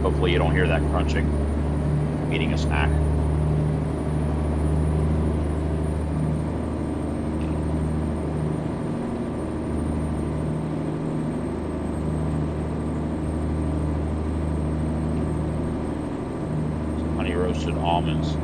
Hopefully you don't hear that crunching. I'm eating a snack. Some honey roasted almonds.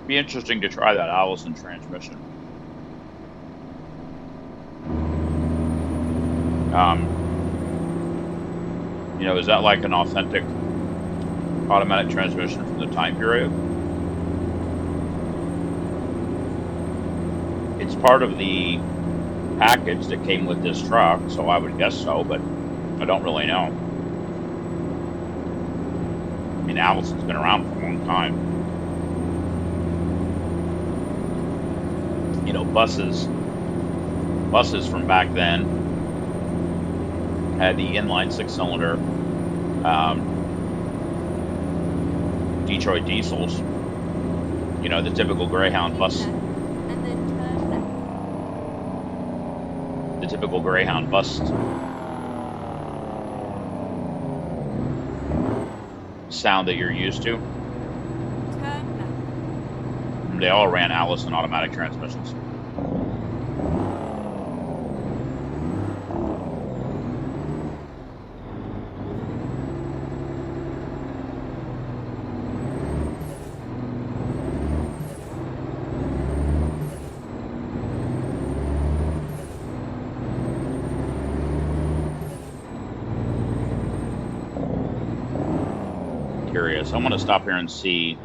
Be interesting to try that Allison transmission. Um, is that like an authentic automatic transmission from the time period? It's part of the package that came with this truck, so I would guess so, but I don't really know. I mean, Allison's been around for a long time. Buses from back then had the inline six-cylinder Detroit diesels. The typical Greyhound bus. And then turn left. The typical Greyhound bus sound that you're used to. Turn left. They all ran Allison automatic transmissions. curious. I want to stop here and see.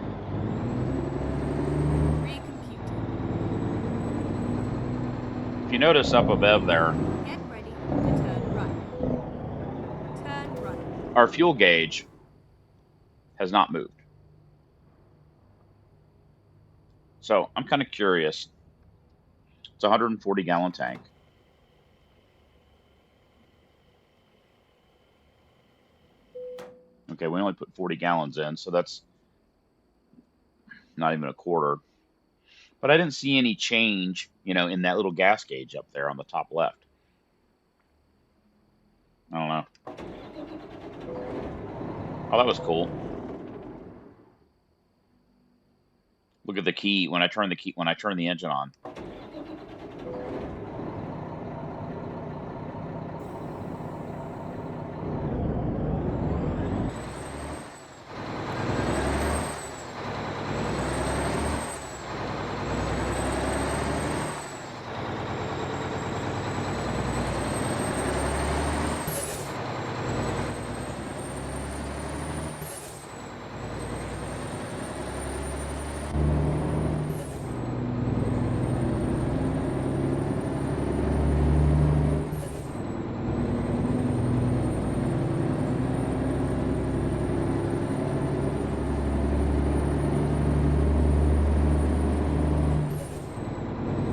Recomputing. If you notice up above there, Get ready to turn right. Turn right. our fuel gauge has not moved. So I'm kind of curious. It's a 140-gallon tank. Okay, we only put 40 gallons in, so that's not even a quarter. But I didn't see any change, in that little gas gauge up there on the top left. I don't know. Oh, that was cool. Look at the key when I turn the engine on.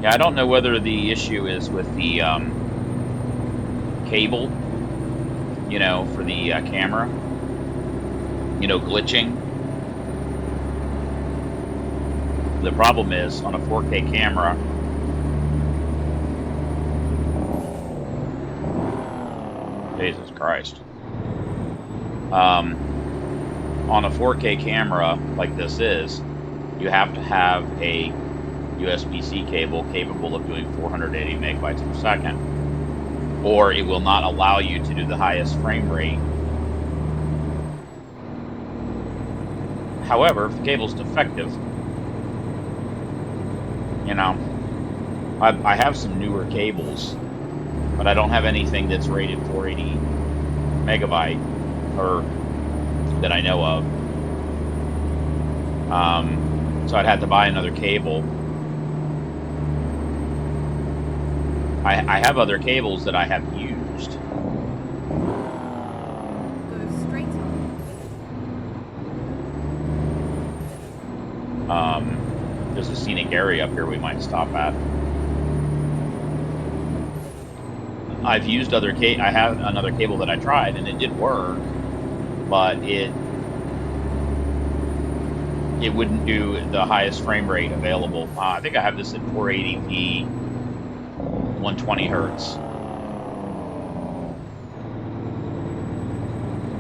Yeah, I don't know whether the issue is with the cable, for the camera, glitching. The problem is on a 4K camera, Jesus Christ. On a 4K camera like this is, you have to have a USB-C cable capable of doing 480 megabytes per second, or it will not allow you to do the highest frame rate. However, if the cable's defective, I have some newer cables, but I don't have anything that's rated 480 megabyte or that I know of. So I'd have to buy another cable. I have other cables that I have used. Go straight Um, there's a scenic area up here we might stop at. I've used I have another cable that I tried and it did work, but it wouldn't do the highest frame rate available. I think I have this at 480p, 120 hertz.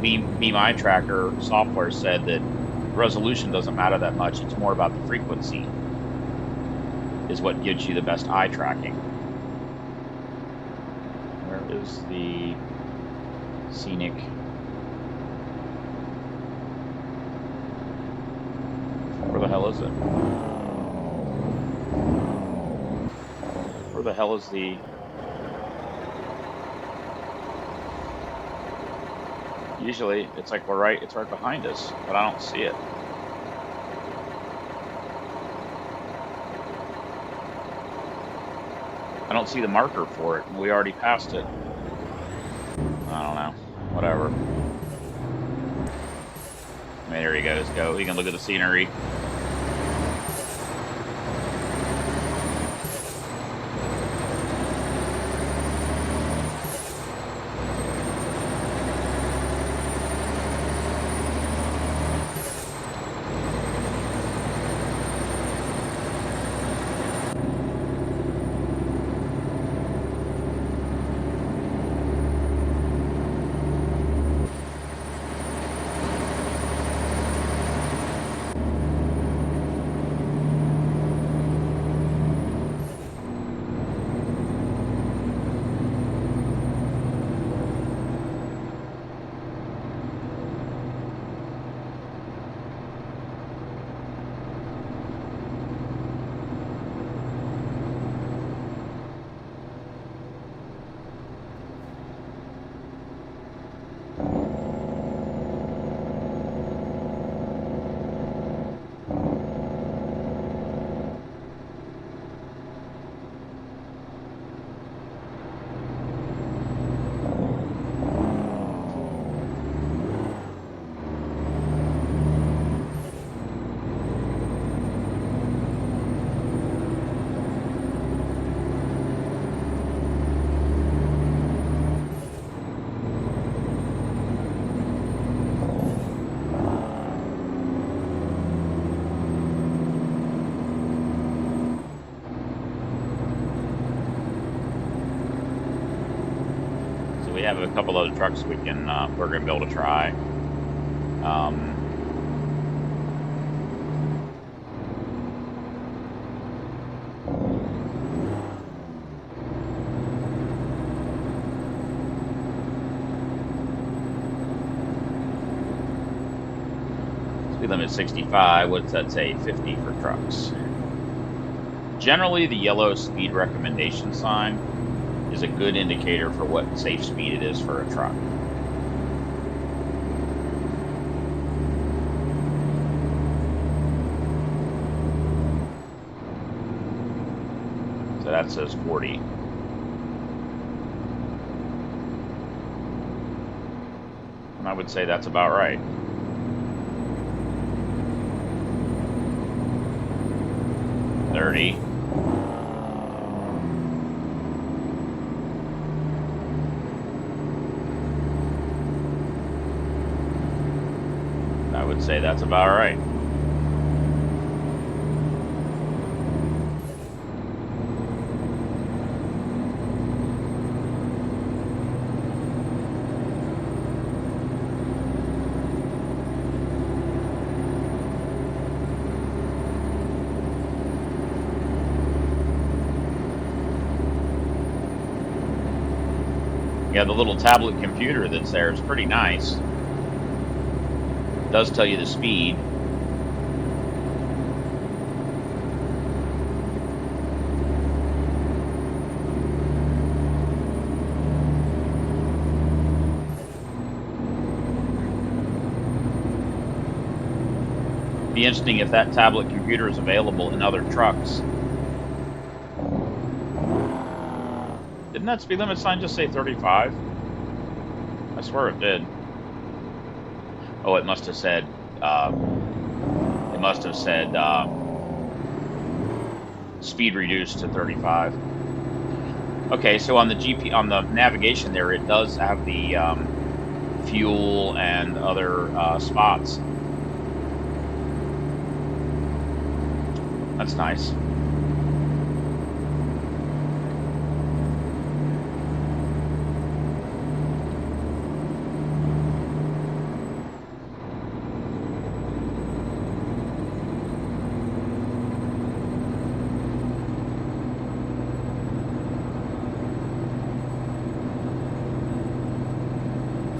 Beam Eye Tracker software said that resolution doesn't matter that much. It's more about the frequency is what gives you the best eye tracking. Where is the scenic? Where the hell is it? Where the hell is the... Usually it's like it's right behind us, but I don't see it. I don't see the marker for it, and we already passed it. I don't know. Whatever. I mean, there he goes. Go. You can look at the scenery. have a couple other trucks we're gonna be able to try. Um, Speed limit 65. What's that say? 50 for trucks. Generally, the yellow speed recommendation sign is a good indicator for what safe speed it is for a truck. So that says 40. And I would say that's about right. $30. I would say that's about right. Yeah, the little tablet computer that's there is pretty nice. It does tell you the speed. Be interesting if that tablet computer is available in other trucks. Didn't that speed limit sign just say 35? I swear it did. Oh, it must have said. It must have said speed reduced to 35. Okay, so on the on the navigation there, it does have the fuel and other spots. That's nice.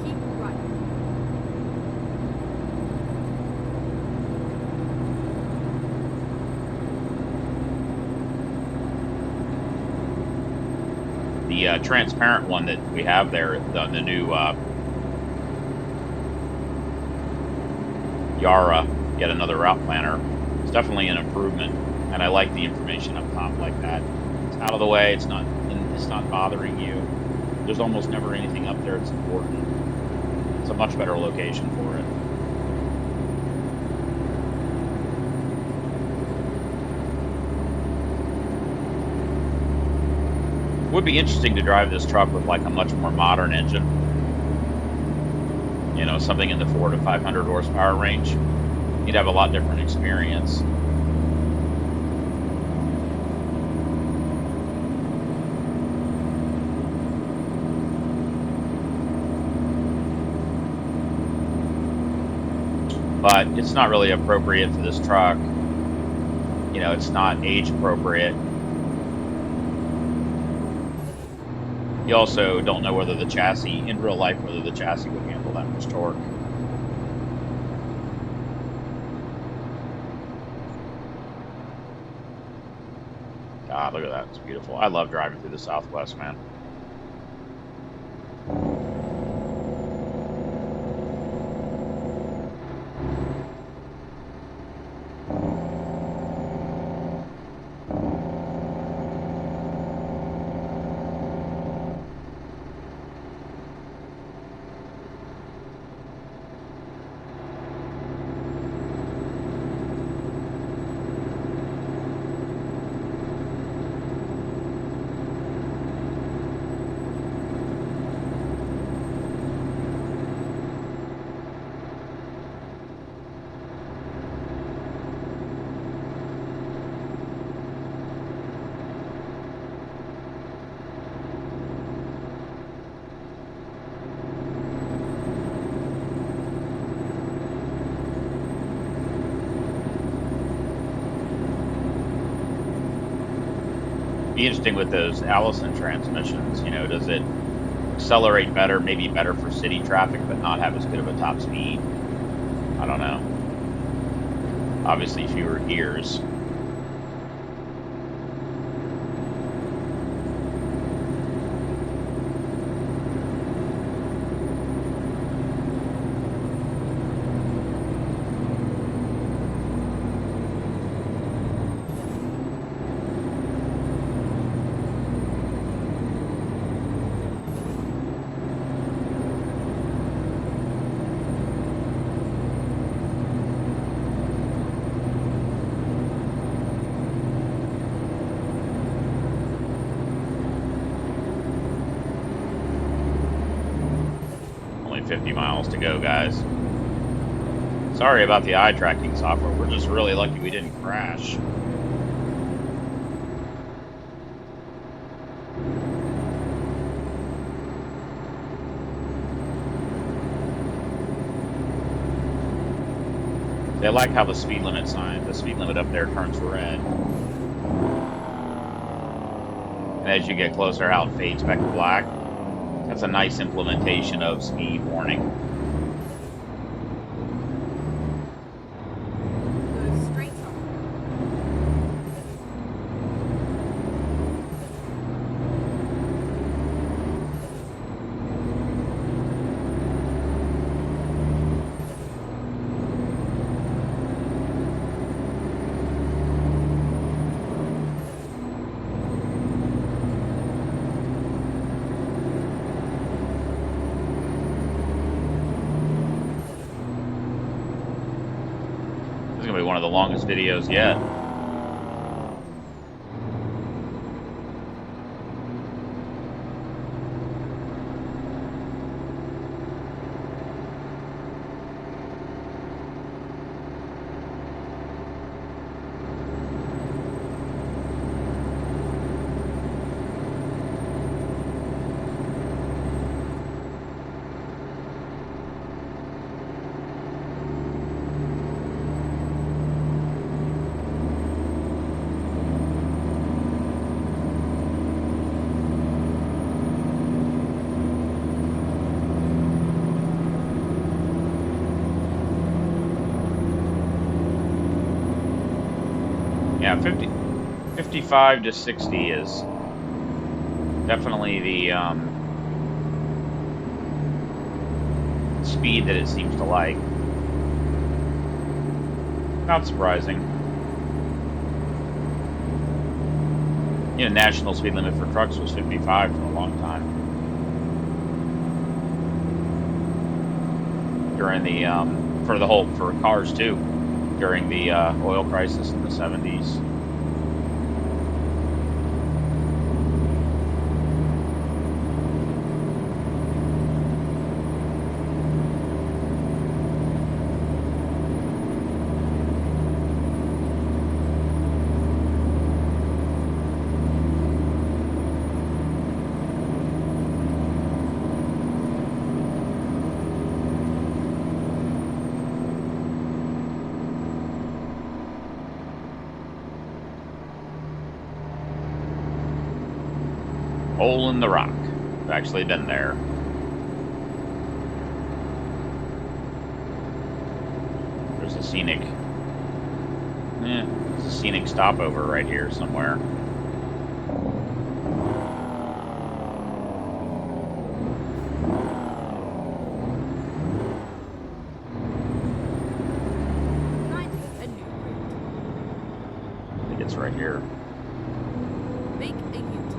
Keep right. The transparent one that we have there, the new Yara, yet another route planner, it's definitely an improvement, and I like the information up top like that. It's out of the way. It's not bothering you. There's almost never anything up there that's important. It's a much better location for it. Would be interesting to drive this truck with like a much more modern engine. You know, something in the 400 to 500 horsepower range. You'd have a lot different experience. But it's not really appropriate for this truck. You know, it's not age appropriate. You also don't know whether the chassis, in real life, whether the chassis would handle that much torque. God, look at that. It's beautiful. I love driving through the Southwest, man. Be interesting with those Allison transmissions. You know, does it accelerate better, maybe better for city traffic, but not have as good of a top speed? I don't know. Obviously, fewer gears. Only 50 miles to go, guys. Sorry about the eye tracking software. We're just really lucky we didn't crash. They like how the speed limit sign, the speed limit up there turns red. And as you get closer, how it fades back to black. That's a nice implementation of speed warning. Go straight on. This is going to be one of the longest videos yet. Yeah, 55 to 60 is definitely the speed that it seems to like. Not surprising. You know, national speed limit for trucks was 55 for a long time. During the for cars too, during the oil crisis in the 70s. Hole in the rock. I've actually been there. There's a scenic, there's a scenic stopover right here somewhere. Finding a new route. I think it's right here. Make a U-turn.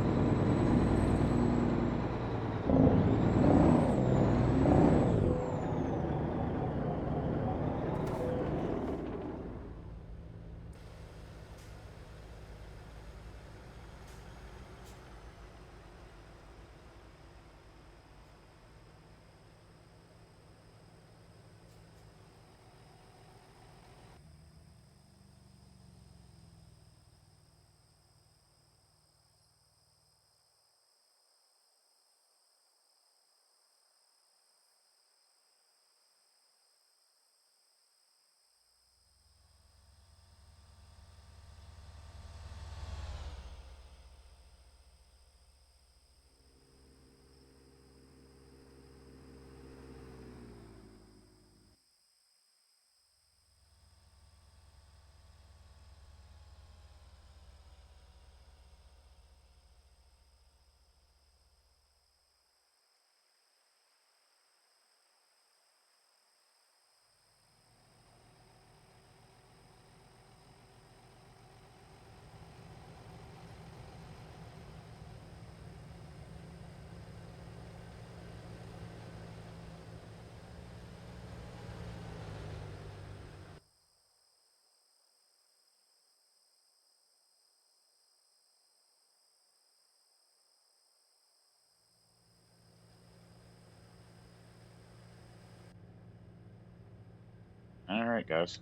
right, guys.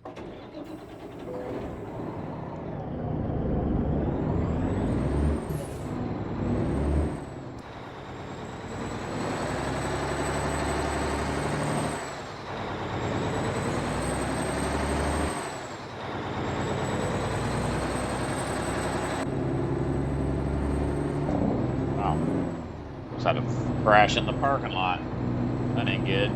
Wow. Just had a crash in the parking lot. That ain't good.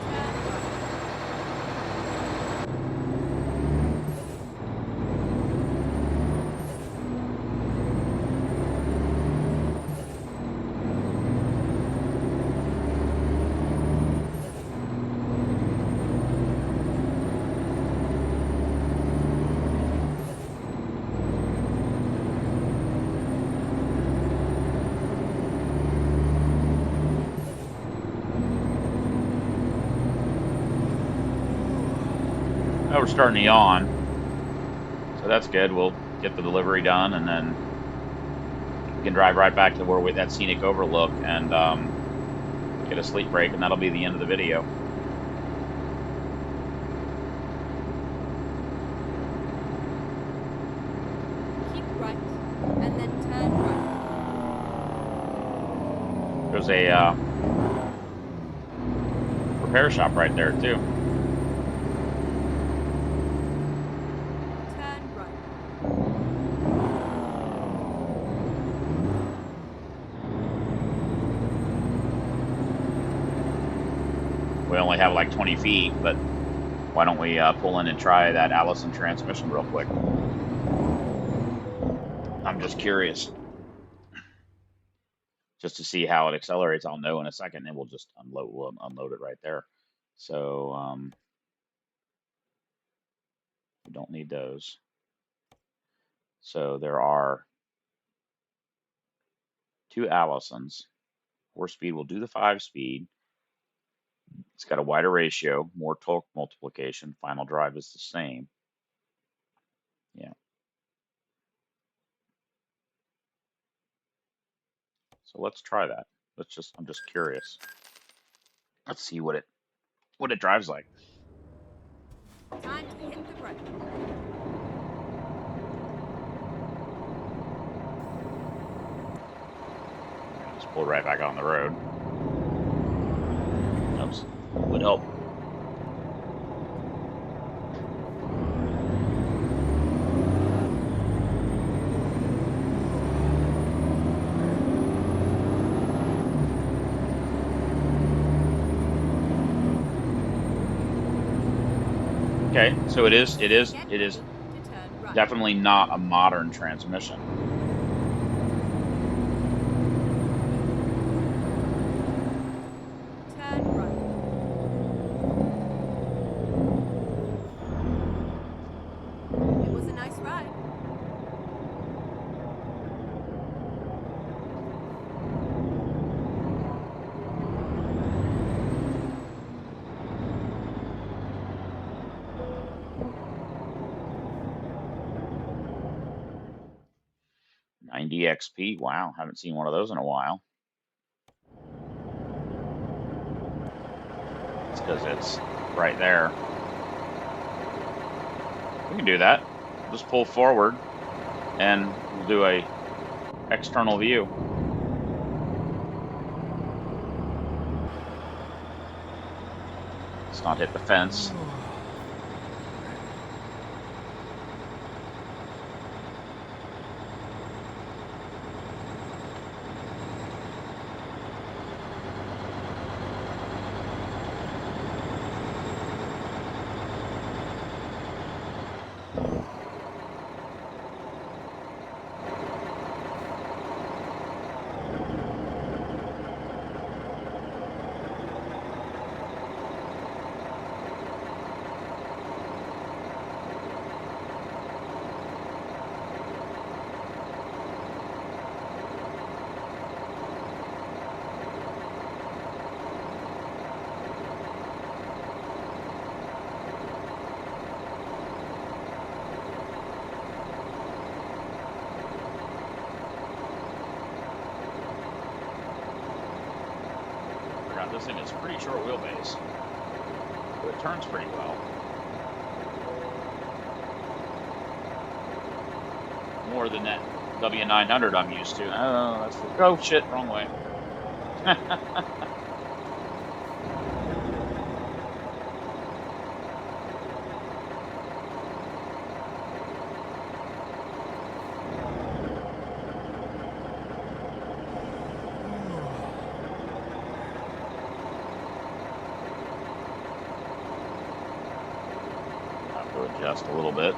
Turn right. Oh, we're starting to yawn. So that's good. We'll get the delivery done, and then we can drive right back to where that scenic overlook and get a sleep break, and that'll be the end of the video. Keep right, and then turn right. There's a repair shop right there too. Turn right. We only have like 20 feet, but why don't we pull in and try that Allison transmission real quick? I'm just curious, just to see how it accelerates. I'll know in a second, and we'll just unload. We'll unload it right there. So we don't need those. So there are two Allisons. 4-speed will do the 5-speed. It's got a wider ratio, more torque multiplication. Final drive is the same. Yeah. So let's try that. I'm just curious. Let's see what it drives like. Time to hit the brake. Just pull right back on the road. Oops. Would help. Okay, so it is Get it is ready to turn right. definitely not a modern transmission. Turn right. It was a nice ride. '90 XP. Wow, haven't seen one of those in a while. It's because it's right there. We can do that. We'll just pull forward, and we'll do a external view. Let's not hit the fence. Yeah, this thing is pretty short wheelbase, but it turns pretty well. More than that W900 I'm used to. Oh, that's for, oh shit, wrong way. Have to adjust a little bit.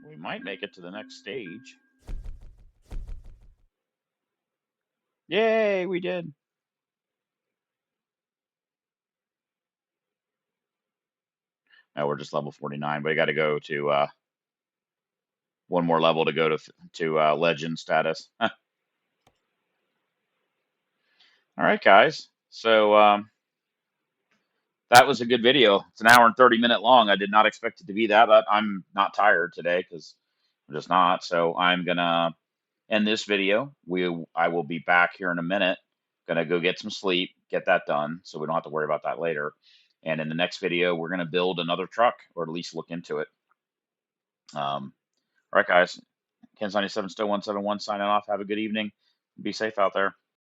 We might make it to the next stage. Yay, we did. No, we're just level 49, but we got to go to one more level to go to legend status. All right, guys. So that was a good video. It's an hour and 30-minute long. I did not expect it to be that, but I'm not tired today because I'm just not. So I'm gonna end this video. I will be back here in a minute. Gonna go get some sleep, get that done, so we don't have to worry about that later. And in the next video, we're gonna build another truck, or at least look into it. All right, guys. Ken's 97 Stowe 171 signing off. Have a good evening. Be safe out there.